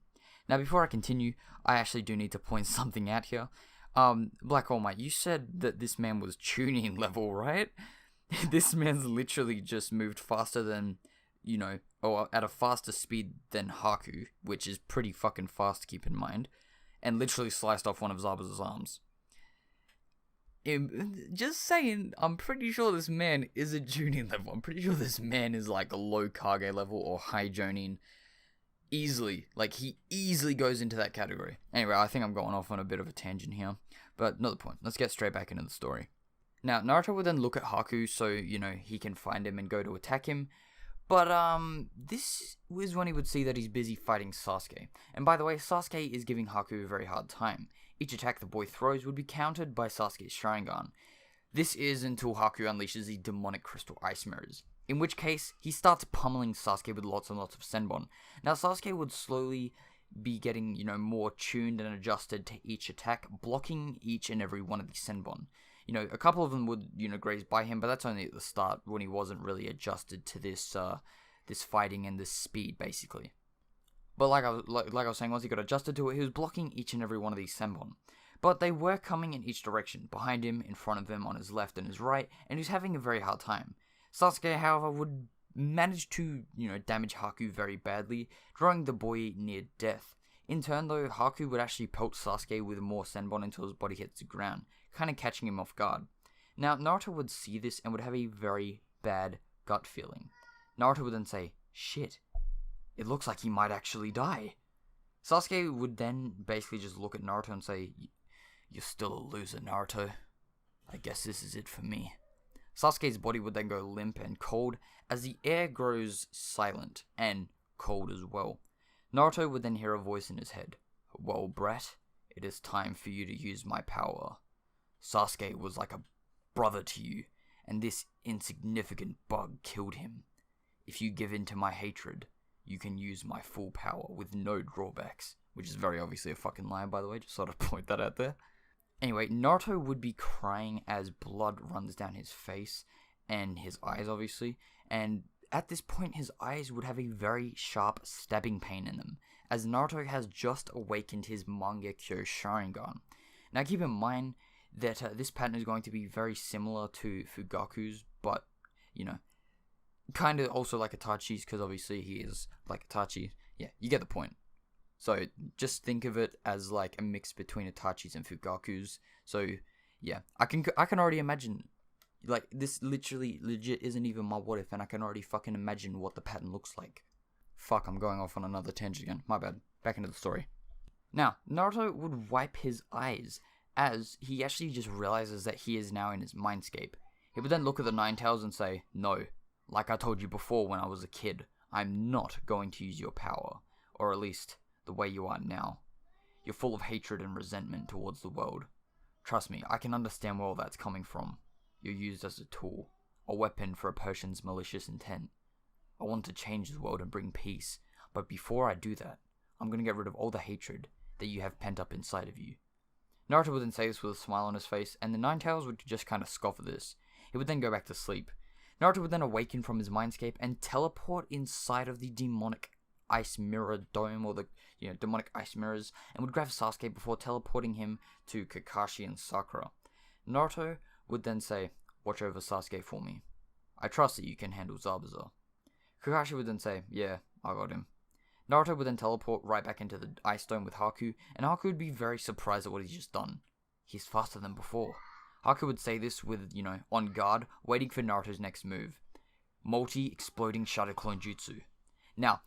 Now, before I continue, I actually do need to point something out here. Black All Might, you said that this man was tuning level, right? This man's literally just moved faster than, or at a faster speed than Haku, which is pretty fucking fast to keep in mind, and literally sliced off one of Zabuza's arms. Just saying, I'm pretty sure this man is a Junin level. I'm pretty sure this man is a low Kage level or high Jonin. Easily. He easily goes into that category. Anyway, I think I'm going off on a bit of a tangent here, but not the point. Let's get straight back into the story. Now, Naruto would then look at Haku so, he can find him and go to attack him. But, this was when he would see that he's busy fighting Sasuke. And by the way, Sasuke is giving Haku a very hard time. Each attack the boy throws would be countered by Sasuke's Sharingan. This is until Haku unleashes the demonic crystal ice mirrors. In which case, he starts pummeling Sasuke with lots and lots of Senbon. Now, Sasuke would slowly be getting, more tuned and adjusted to each attack, blocking each and every one of these Senbon. A couple of them would, graze by him, but that's only at the start when he wasn't really adjusted to this fighting and this speed, basically. But like I was saying, once he got adjusted to it, he was blocking each and every one of these Senbon. But they were coming in each direction, behind him, in front of him, on his left and his right, and he was having a very hard time. Sasuke, however, would manage to, damage Haku very badly, drawing the boy near death. In turn, though, Haku would actually pelt Sasuke with more Senbon until his body hits the ground, kind of catching him off guard. Now, Naruto would see this and would have a very bad gut feeling. Naruto would then say, shit, it looks like he might actually die. Sasuke would then basically just look at Naruto and say, you're still a loser, Naruto. I guess this is it for me. Sasuke's body would then go limp and cold as the air grows silent and cold as well. Naruto would then hear a voice in his head. Well, brat, it is time for you to use my power. Sasuke was like a brother to you, and this insignificant bug killed him. If you give in to my hatred, you can use my full power with no drawbacks. Which is very obviously a fucking lie, by the way, just sort of point that out there. Anyway, Naruto would be crying as blood runs down his face and his eyes, obviously, and at this point his eyes would have a very sharp stabbing pain in them, as Naruto has just awakened his Mangekyo Sharingan. Now keep in mind that this pattern is going to be very similar to Fugaku's, but, you know, kind of also like Itachi's, because obviously he is like Itachi. Yeah, you get the point. So just think of it as like a mix between Itachi's and Fugaku's. So yeah, I can already imagine, like, this legit isn't even my what if, and I can already fucking imagine what the pattern looks like. Fuck, I'm going off on another tangent again. My bad. Back into the story. Now, Naruto would wipe his eyes as he actually just realizes that he is now in his mindscape. He would then look at the Nine Tails and say, "No, like I told you before when I was a kid, I'm not going to use your power, or at least the way you are now. You're full of hatred and resentment towards the world. Trust me, I can understand where all that's coming from. You're used as a tool, a weapon for a person's malicious intent. I want to change the world and bring peace, but before I do that, I'm going to get rid of all the hatred that you have pent up inside of you." Naruto would then say this with a smile on his face, and the Nine Tails would just kind of scoff at this. He would then go back to sleep. Naruto would then awaken from his mindscape and teleport inside of the demonic ice mirror dome, or the demonic ice mirrors, and would grab Sasuke before teleporting him to Kakashi and Sakura. Naruto would then say, "Watch over Sasuke for me. I trust that you can handle Zabuza." Kakashi would then say, "Yeah, I got him." Naruto would then teleport right back into the ice dome with Haku, and Haku would be very surprised at what he's just done. He's faster than before. Haku would say this with, on guard, waiting for Naruto's next move. Multi-exploding Shadow Clone Jutsu. Now,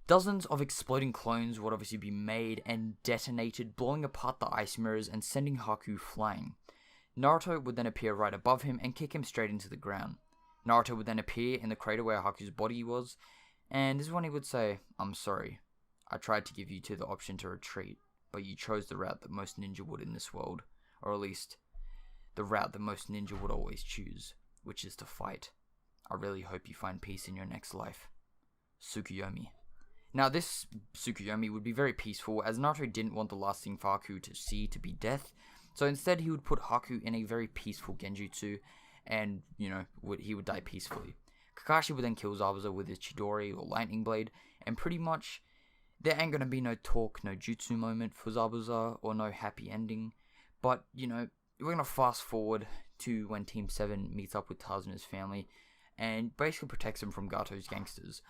dozens of exploding clones would obviously be made and detonated, blowing apart the ice mirrors and sending Haku flying. Naruto would then appear right above him and kick him straight into the ground. Naruto would then appear in the crater where Haku's body was, and this is when he would say, "I'm sorry. I tried to give you the option to retreat, but you chose the route that most ninja would in this world, or at least the route that most ninja would always choose, which is to fight. I really hope you find peace in your next life. Tsukuyomi." Now, this Tsukuyomi would be very peaceful, as Naruto didn't want the last thing for Haku to see to be death, so instead he would put Haku in a very peaceful genjutsu, and, he would die peacefully. Kakashi would then kill Zabuza with his Chidori, or Lightning Blade, and pretty much, there ain't gonna be no talk, no jutsu moment for Zabuza, or no happy ending, but, we're gonna fast forward to when Team 7 meets up with Taz and his family, and basically protects him from Gato's gangsters.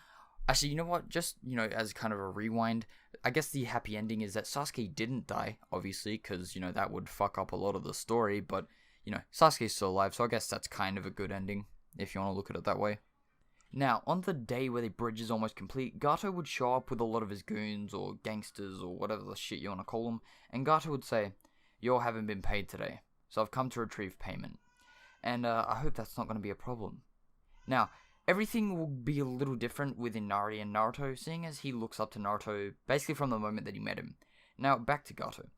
Actually, you know what? Just, as kind of a rewind, I guess the happy ending is that Sasuke didn't die, obviously, because, that would fuck up a lot of the story, but, Sasuke's still alive, so I guess that's kind of a good ending, if you want to look at it that way. Now, on the day where the bridge is almost complete, Gato would show up with a lot of his goons, or gangsters, or whatever the shit you want to call them, and Gato would say, "You all haven't been paid today, so I've come to retrieve payment. And I hope that's not going to be a problem." Now, everything will be a little different with Inari and Naruto, seeing as he looks up to Naruto basically from the moment that he met him. Now, back to Gato.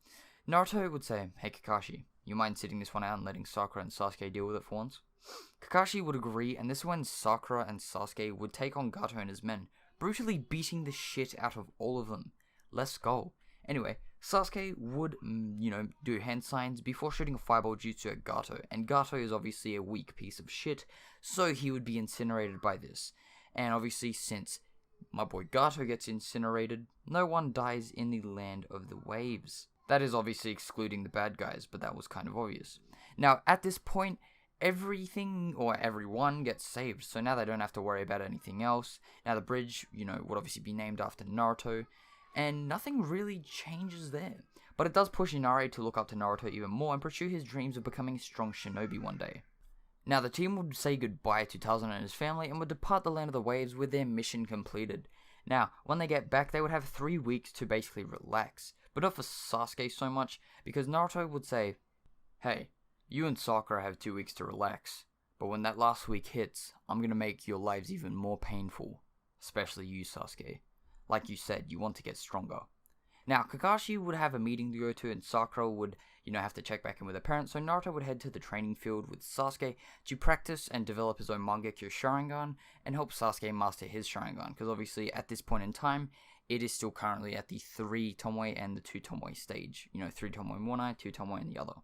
Naruto would say, "Hey Kakashi, you mind sitting this one out and letting Sakura and Sasuke deal with it for once?" Kakashi would agree, and this is when Sakura and Sasuke would take on Gato and his men, brutally beating the shit out of all of them. Let's go. Anyway, Sasuke would, do hand signs before shooting a fireball jutsu at Gato, and Gato is obviously a weak piece of shit, so he would be incinerated by this. And obviously, since my boy Gato gets incinerated, no one dies in the land of the waves. That is obviously excluding the bad guys, but that was kind of obvious. Now, at this point, everything or everyone gets saved, so now they don't have to worry about anything else. Now the bridge, would obviously be named after Naruto, and nothing really changes there. But it does push Inari to look up to Naruto even more and pursue his dreams of becoming a strong shinobi one day. Now the team would say goodbye to Tarzan and his family and would depart the land of the waves with their mission completed. Now, when they get back, they would have 3 weeks to basically relax, but not for Sasuke so much, because Naruto would say, "Hey, you and Sakura have 2 weeks to relax, but when that last week hits, I'm gonna make your lives even more painful, especially you, Sasuke. Like you said, you want to get stronger. Now, Kakashi would have a meeting to go to, and Sakura would, have to check back in with her parents, so Naruto would head to the training field with Sasuke to practice and develop his own Mangekyo Sharingan, and help Sasuke master his Sharingan, because obviously, at this point in time, it is still currently at the 3 Tomoe and the 2 Tomoe stage. 3 Tomoe in one eye, 2 Tomoe in the other.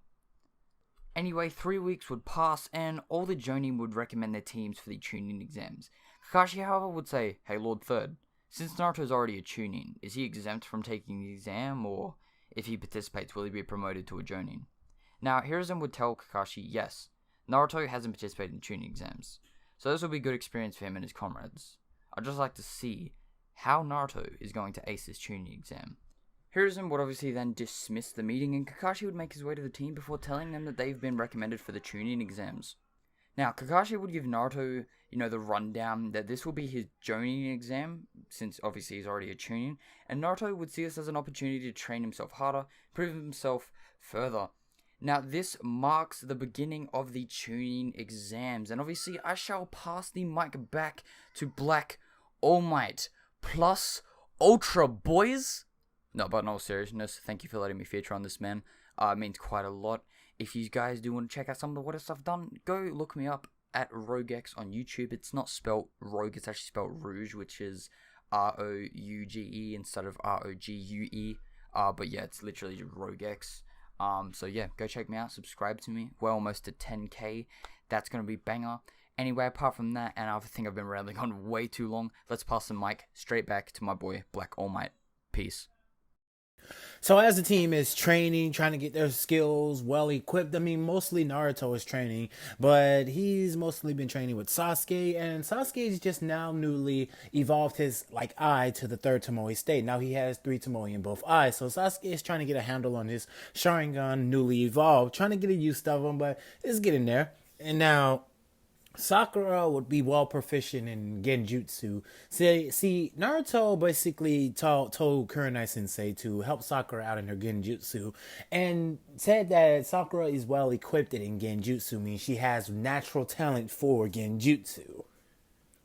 Anyway, 3 weeks would pass, and all the Jonin would recommend their teams for the Chunin exams. Kakashi, however, would say, "Hey, Lord Third, since Naruto's already a Chunin, is he exempt from taking the exam, or if he participates, will he be promoted to a Jonin?" Now, Hiruzen would tell Kakashi, yes, Naruto hasn't participated in Chunin exams, so this will be a good experience for him and his comrades. I'd just like to see how Naruto is going to ace this Chunin exam. Hiruzen would obviously then dismiss the meeting, and Kakashi would make his way to the team before telling them that they've been recommended for the Chunin exams. Now, Kakashi would give Naruto, the rundown that this will be his Jonin exam, since obviously he's already a Chunin, and Naruto would see this as an opportunity to train himself harder, prove himself further. Now, this marks the beginning of the Chunin exams, and obviously I shall pass the mic back to Black All Might plus Ultra Boys. No, but in all seriousness, thank you for letting me feature on this, man. It means quite a lot. If you guys do want to check out some of the What If stuff done, go look me up at Rouge on YouTube. It's not spelled Rogue, it's actually spelled Rouge, which is Rouge instead of Rogue. But yeah, it's literally just Rouge. So yeah, go check me out, subscribe to me. We're almost to 10k. That's gonna be banger. Anyway, apart from that, and I think I've been rambling on way too long, let's pass the mic straight back to my boy Black All Might. Peace. So as the team is training, trying to get their skills well equipped, I mean, mostly Naruto is training, but he's mostly been training with Sasuke, and Sasuke's just now newly evolved his, eye to the 3rd Tomoe state. Now he has 3 Tomoe in both eyes, so Sasuke is trying to get a handle on his Sharingan newly evolved, trying to get a use of him, but it's getting there. And now Sakura would be well proficient in genjutsu. See, Naruto basically told Kurenai Sensei to help Sakura out in her genjutsu, and said that Sakura is well equipped in genjutsu, means she has natural talent for genjutsu.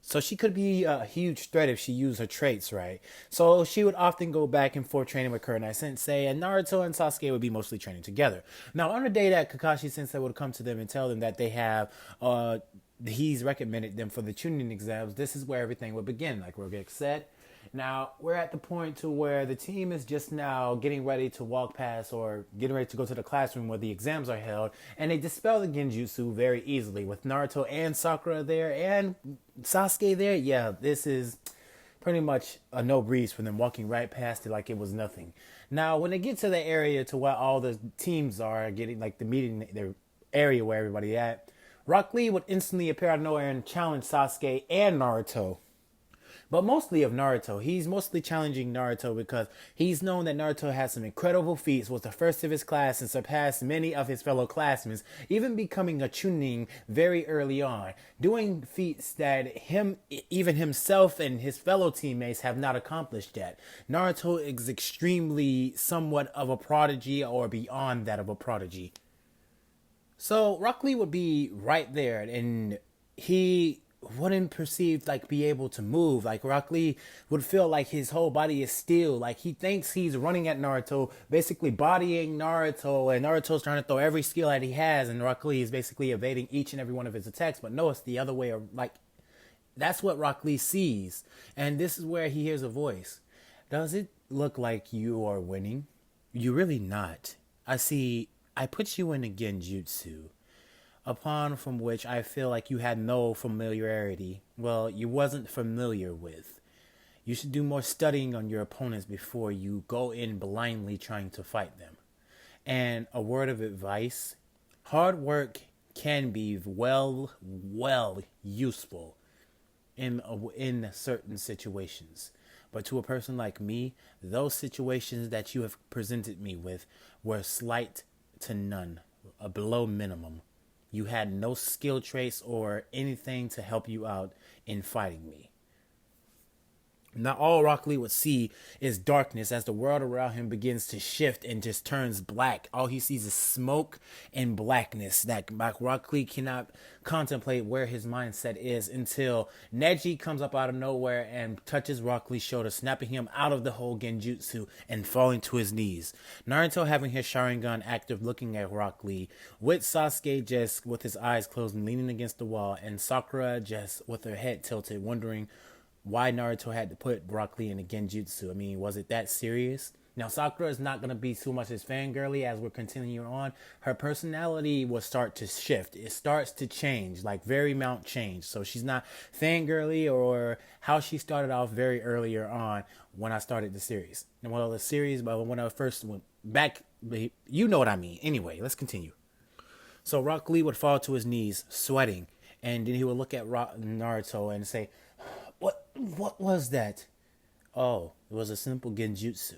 So she could be a huge threat if she used her traits right. So she would often go back and forth training with Kurenai Sensei, and Naruto and Sasuke would be mostly training together. Now, on the day that Kakashi Sensei would come to them and tell them that they have he's recommended them for the Chunin exams, this is where everything would begin, like Rogex said. Now, we're at the point to where the team is just now getting ready to walk past or getting ready to go to the classroom where the exams are held, and they dispel the genjutsu very easily with Naruto and Sakura there and Sasuke there. Yeah, this is pretty much a no breeze for them, walking right past it like it was nothing. Now, when they get to the area to where all the teams are getting, the meeting, the area where everybody at, Rock Lee would instantly appear out of nowhere and challenge Sasuke and Naruto. But mostly of Naruto. He's mostly challenging Naruto because he's known that Naruto has some incredible feats, was the first of his class, and surpassed many of his fellow classmates, even becoming a Chunin very early on, doing feats that even himself and his fellow teammates have not accomplished yet. Naruto is extremely somewhat of a prodigy, or beyond that of a prodigy. So Rock Lee would be right there, and he wouldn't be able to move. Rock Lee would feel like his whole body is still. He thinks he's running at Naruto, basically bodying Naruto, and Naruto's trying to throw every skill that he has, and Rock Lee is basically evading each and every one of his attacks. But no, it's the other way. That's what Rock Lee sees, and this is where he hears a voice. Does it look like you are winning? You're really not. I put you in a genjutsu, upon from which I feel like you had no familiarity. Well, you wasn't familiar with. You should do more studying on your opponents before you go in blindly trying to fight them. And a word of advice, hard work can be well useful in certain situations. But to a person like me, those situations that you have presented me with were slight to none, a below minimum. You had no skill traits or anything to help you out in fighting me. Now all Rock Lee would see is darkness as the world around him begins to shift and just turns black. All he sees is smoke and blackness. That Rock Lee cannot contemplate where his mindset is until Neji comes up out of nowhere and touches Rock Lee's shoulder, snapping him out of the whole genjutsu and falling to his knees. Naruto having his Sharingan active, looking at Rock Lee, with Sasuke just with his eyes closed and leaning against the wall, and Sakura just with her head tilted, wondering why Naruto had to put Rock Lee in the genjutsu. I mean, was it that serious? Now, Sakura is not going to be too much as fangirly as we're continuing on. Her personality will start to shift. It starts to change, like very mount change. So she's not fangirly or how she started off very earlier on when I started the series. Well, the series, but when I first went back, you know what I mean. Anyway, let's continue. So Rock Lee would fall to his knees, sweating, and then he would look at Naruto and say, What was that? Oh, it was a simple genjutsu.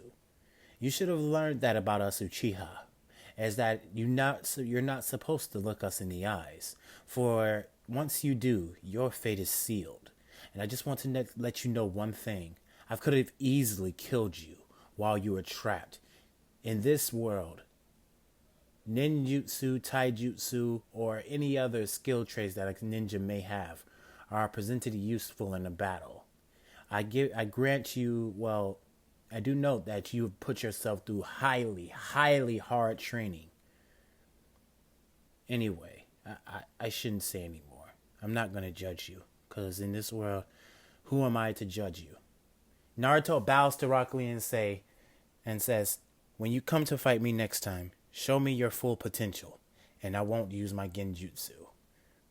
You should have learned that about us Uchiha, as that you're not supposed to look us in the eyes, for once you do, your fate is sealed. And I just want to let you know one thing. I could have easily killed you while you were trapped. In this world, ninjutsu, taijutsu, or any other skill traits that a ninja may have are presented useful in a battle. I grant you, well, I do note that you have put yourself through highly, highly hard training. Anyway, I shouldn't say anymore. I'm not going to judge you, because in this world, who am I to judge you? Naruto bows to Rock Lee and says, when you come to fight me next time, show me your full potential, and I won't use my genjutsu.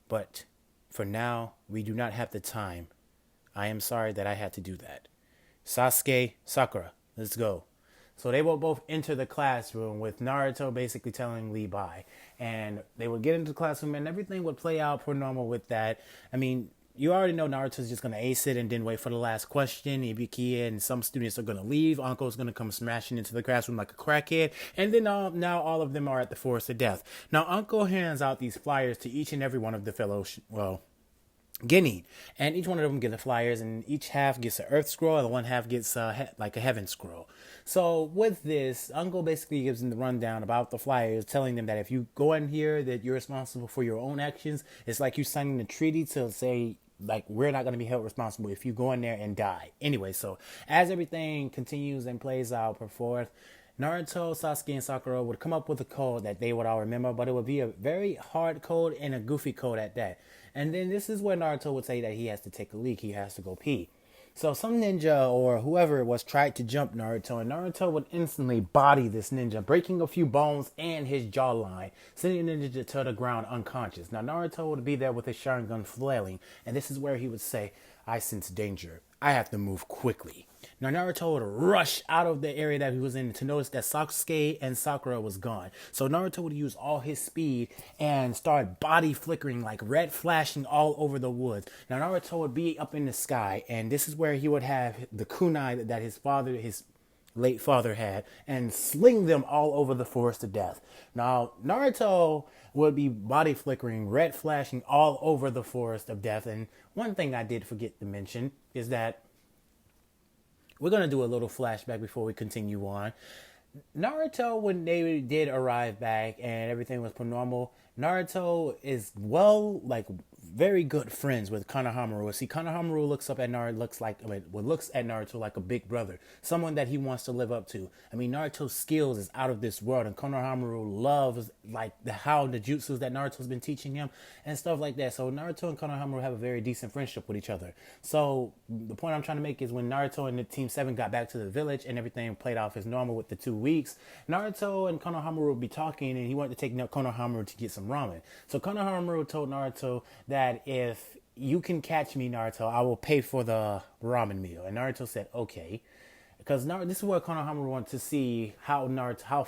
But for now, we do not have the time. I am sorry that I had to do that. Sasuke, Sakura, let's go. So they will both enter the classroom with Naruto basically telling Lee bye. And they would get into the classroom and everything would play out per normal with that. I mean, you already know Naruto's just going to ace it and then wait for the last question. Ibiki and some students are going to leave. Uncle's going to come smashing into the classroom like a crackhead. And then now all of them are at the forest of death. Now, Uncle hands out these flyers to each and every one of the fellow, Guinea, and each one of them get the flyers, and each half gets an earth scroll, and the one half gets like a heaven scroll. So with this, Uncle basically gives them the rundown about the flyers, telling them that if you go in here, that you're responsible for your own actions. It's like you signing a treaty to say, like, we're not going to be held responsible if you go in there and die. Anyway, so as everything continues and plays out per forth, Naruto, Sasuke, and Sakura would come up with a code that they would all remember, but it would be a very hard code and a goofy code at that. And then this is where Naruto would say that he has to take a leak, he has to go pee. So some ninja or whoever it was tried to jump Naruto, and Naruto would instantly body this ninja, breaking a few bones and his jawline, sending the ninja to the ground unconscious. Now Naruto would be there with his Sharingan flailing, and this is where he would say, I sense danger. I have to move quickly. Now Naruto would rush out of the area that he was in to notice that Sasuke and Sakura was gone. So Naruto would use all his speed and start body flickering, like red flashing all over the woods. Now Naruto would be up in the sky, and this is where he would have the kunai that his late father had, and sling them all over the forest of death. Now Naruto would be body flickering, red flashing all over the forest of death. And one thing I did forget to mention is that we're going to do a little flashback before we continue on. Naruto, when they did arrive back and everything was per normal, Naruto is very good friends with Konohamaru. See, Konohamaru looks at Naruto like a big brother, someone that he wants to live up to. I mean, Naruto's skills is out of this world, and Konohamaru loves how the jutsus that Naruto's been teaching him and stuff like that. So Naruto and Konohamaru have a very decent friendship with each other. So the point I'm trying to make is when Naruto and the Team 7 got back to the village and everything played off as normal with the 2 weeks, Naruto and Konohamaru would be talking, and he wanted to take Konohamaru to get some ramen. So Konohamaru told Naruto that if you can catch me, Naruto, I will pay for the ramen meal. And Naruto said, okay. Because this is where Konohamaru wanted to see how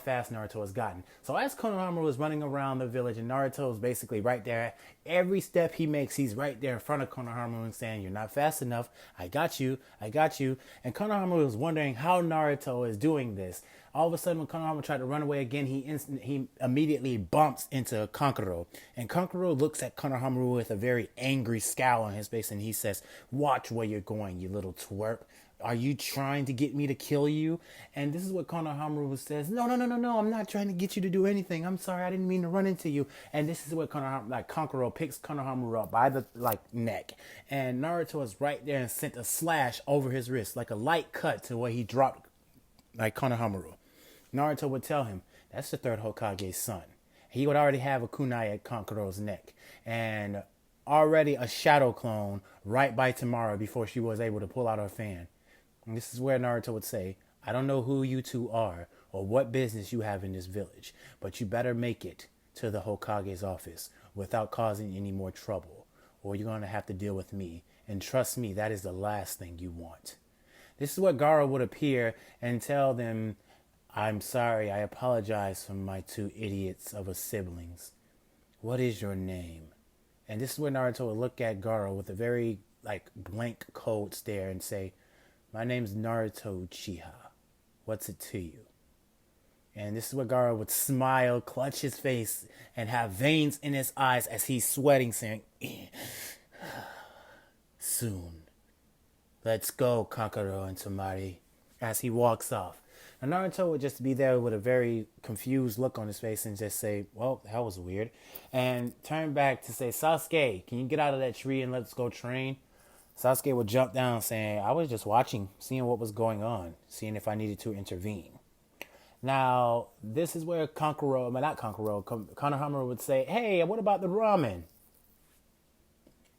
fast Naruto has gotten. So as Konohamaru is running around the village and Naruto is basically right there, every step he makes, he's right there in front of Konohamaru and saying, you're not fast enough. I got you. And Konohamaru was wondering how Naruto is doing this. All of a sudden, when Konohamaru tried to run away again, he immediately bumps into Kankuro. And Kankuro looks at Konohamaru with a very angry scowl on his face, and he says, watch where you're going, you little twerp. are you trying to get me to kill you? And this is what Konohamaru says, no, I'm not trying to get you to do anything. I'm sorry, I didn't mean to run into you. And this is what Kankuro picks Konohamaru up by the neck. And Naruto is right there and sent a slash over his wrist, like a light cut to where he dropped Konohamaru. Naruto would tell him, that's the third Hokage's son. He would already have a kunai at Kankuro's neck. And already a shadow clone right by Tamara before she was able to pull out her fan. And this is where Naruto would say, I don't know who you two are or what business you have in this village, but you better make it to the Hokage's office without causing any more trouble, or you're going to have to deal with me. And trust me, that is the last thing you want. This is what Gaara would appear and tell them, I'm sorry, I apologize for my two idiots of a siblings. What is your name? And this is where Naruto would look at Gaara with a very blank cold stare and say, my name's Naruto Uchiha. What's it to you? And this is where Gaara would smile, clutch his face, and have veins in his eyes as he's sweating, saying, soon. Let's go, Kankuro and Tamari, as he walks off. And Naruto would just be there with a very confused look on his face and just say, well, that was weird. And turn back to say, Sasuke, can you get out of that tree and let's go train? Sasuke would jump down saying, I was just watching, seeing what was going on, seeing if I needed to intervene. Now, this is where Konohamaru would say, hey, what about the ramen?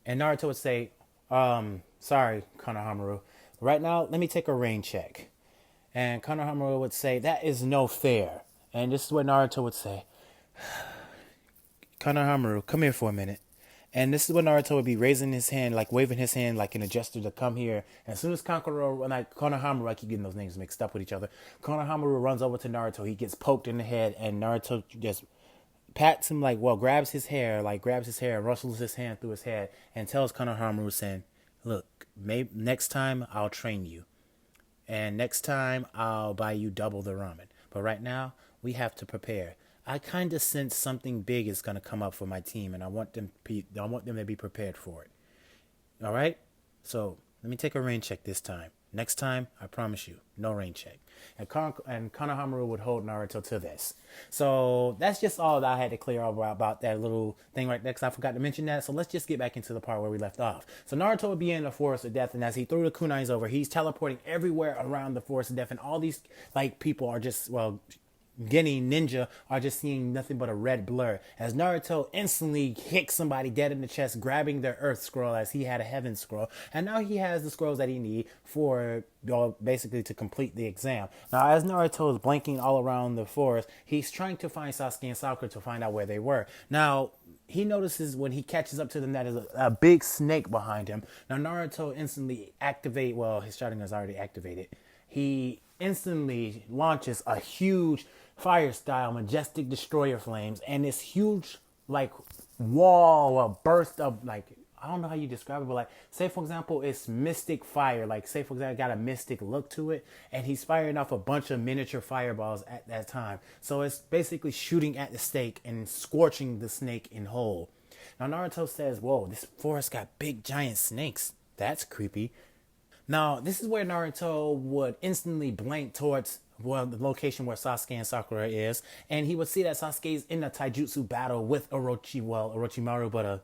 And Naruto would say, sorry, Konohamaru. Right now, let me take a rain check. And Konohamaru would say, that is no fair. And this is what Naruto would say, Konohamaru, come here for a minute. And this is when Naruto would be raising his hand, waving his hand in a gesture to come here. And as soon as Konohamaru, I keep getting those names mixed up with each other. Konohamaru runs over to Naruto. He gets poked in the head, and Naruto just pats him, grabs his hair, and rustles his hand through his head, and tells Konohamaru, saying, look, maybe next time I'll train you. And next time I'll buy you double the ramen. But right now, we have to prepare. I kind of sense something big is going to come up for my team, and I want them to be prepared for it. All right? So let me take a rain check this time. Next time, I promise you, no rain check. And Konohamaru would hold Naruto to this. So that's just all that I had to clear up about that little thing right there, because I forgot to mention that. So let's just get back into the part where we left off. So Naruto would be in the Forest of Death, and as he threw the kunais over, he's teleporting everywhere around the Forest of Death, and all these people are just, Geni ninja are just seeing nothing but a red blur as Naruto instantly hits somebody dead in the chest, grabbing their earth scroll as he had a heaven scroll, and now he has the scrolls that he needs for basically to complete the exam. Now as Naruto is blanking all around the forest, he's trying to find Sasuke and Sakura to find out where they were. Now he notices when he catches up to them that there's a big snake behind him. Now Naruto instantly his Sharingan is already activated. He instantly launches a huge fire-style majestic destroyer flames, and this huge wall, a burst of I don't know how you describe it, but say for example it's mystic fire, say for example it got a mystic look to it, and he's firing off a bunch of miniature fireballs at that time. So it's basically shooting at the snake and scorching the snake in whole. Now Naruto says, whoa, this forest got big giant snakes. That's creepy. Now, this is where Naruto would instantly blank towards the location where Sasuke and Sakura is, and he would see that Sasuke's in a taijutsu battle with Orochimaru, but a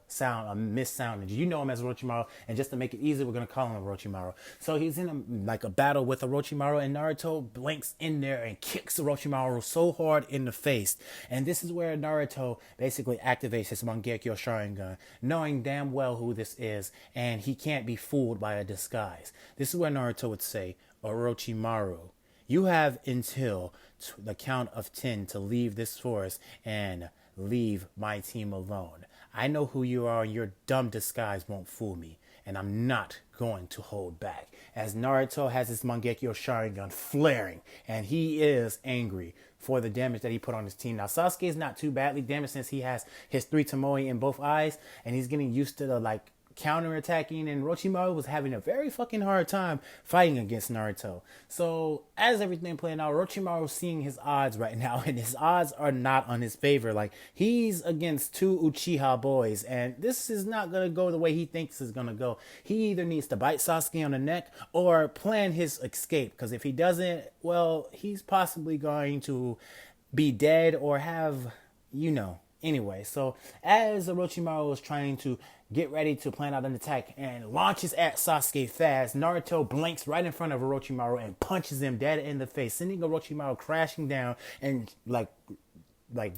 missed sound. And you know him as Orochimaru, and just to make it easy, we're going to call him Orochimaru. So he's in a battle with Orochimaru, and Naruto blinks in there and kicks Orochimaru so hard in the face. And this is where Naruto basically activates his Mangekyo Sharingan, knowing damn well who this is, and he can't be fooled by a disguise. This is where Naruto would say, Orochimaru, you have until the count of 10 to leave this forest and leave my team alone. I know who you are, and your dumb disguise won't fool me, and I'm not going to hold back. As Naruto has his Mangekyo Sharingan flaring, and he is angry for the damage that he put on his team. Now, Sasuke is not too badly damaged since he has his 3 Tomoe in both eyes, and he's getting used to the counterattacking, and Orochimaru was having a very fucking hard time fighting against Naruto. So as everything playing out, Orochimaru seeing his odds right now, and his odds are not on his favor. Like, he's against two Uchiha boys, and this is not gonna go the way he thinks it's gonna go. He either needs to bite Sasuke on the neck or plan his escape, because if he doesn't, well, he's possibly going to be dead or have, Anyway, so as Orochimaru was trying to get ready to plan out an attack and launches at Sasuke fast, Naruto blinks right in front of Orochimaru and punches him dead in the face, sending Orochimaru crashing down and like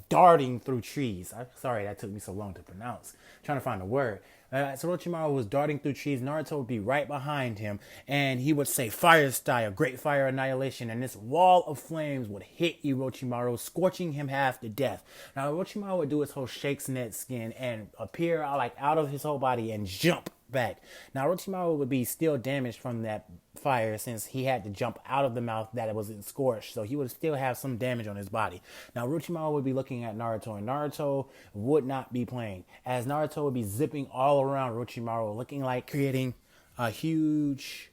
darting through trees. I'm sorry that took me so long to pronounce. I'm trying to find a word. So Orochimaru was darting through trees. Naruto would be right behind him, and he would say, "Fire style, great fire annihilation," and this wall of flames would hit Orochimaru, scorching him half to death. Now Orochimaru would do his whole Shakes Net skin and appear out of his whole body and jump back. Now Orochimaru would be still damaged from that fire since he had to jump out of the mouth that it wasn't scorched, so he would still have some damage on his body. Now Orochimaru would be looking at Naruto, and Naruto would not be playing, as Naruto would be zipping all around Orochimaru, looking like creating a huge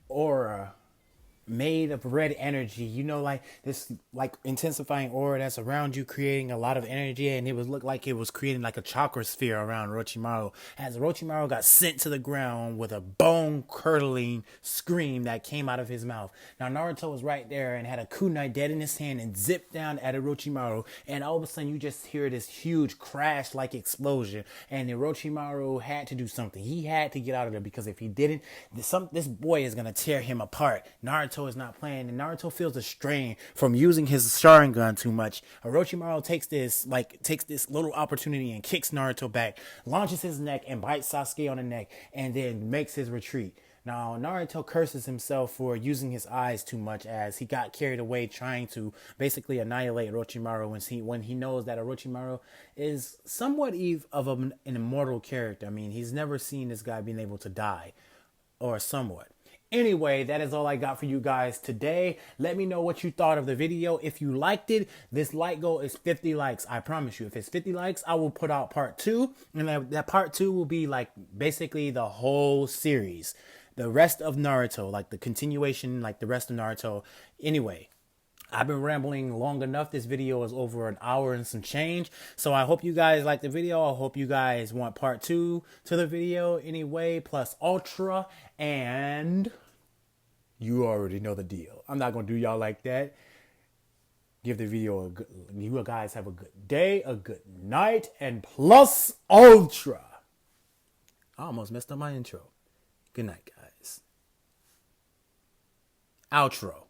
aura made of red energy, like this intensifying aura that's around you, creating a lot of energy, and it would look like it was creating like a chakra sphere around Orochimaru, as Orochimaru got sent to the ground with a bone curdling scream that came out of his mouth. Now Naruto was right there and had a kunai dead in his hand and zipped down at Orochimaru, and all of a sudden you just hear this huge crash like explosion, and Orochimaru had to do something. He had to get out of there, because if he didn't, this boy is gonna tear him apart. Naruto is not playing, and Naruto feels the strain from using his Sharingan too much. Orochimaru takes this little opportunity and kicks Naruto back, launches his neck and bites Sasuke on the neck, and then makes his retreat. Now Naruto curses himself for using his eyes too much, as he got carried away trying to basically annihilate Orochimaru when he knows that Orochimaru is somewhat of an immortal character. I mean, he's never seen this guy being able to die, or somewhat. Anyway, that is all I got for you guys today. Let me know what you thought of the video. If you liked it, this like goal is 50 likes. I promise you, if it's 50 likes, I will put out part 2. And that part 2 will be like basically the whole series. The rest of Naruto, like the continuation, like the rest of Naruto. Anyway, I've been rambling long enough. This video is over an hour and some change. So I hope you guys like the video. I hope you guys want part 2 to the video anyway, plus Ultra. And you already know the deal. I'm not going to do y'all like that. Give the video you guys have a good day, a good night, and plus Ultra. I almost messed up my intro. Good night, guys. Outro.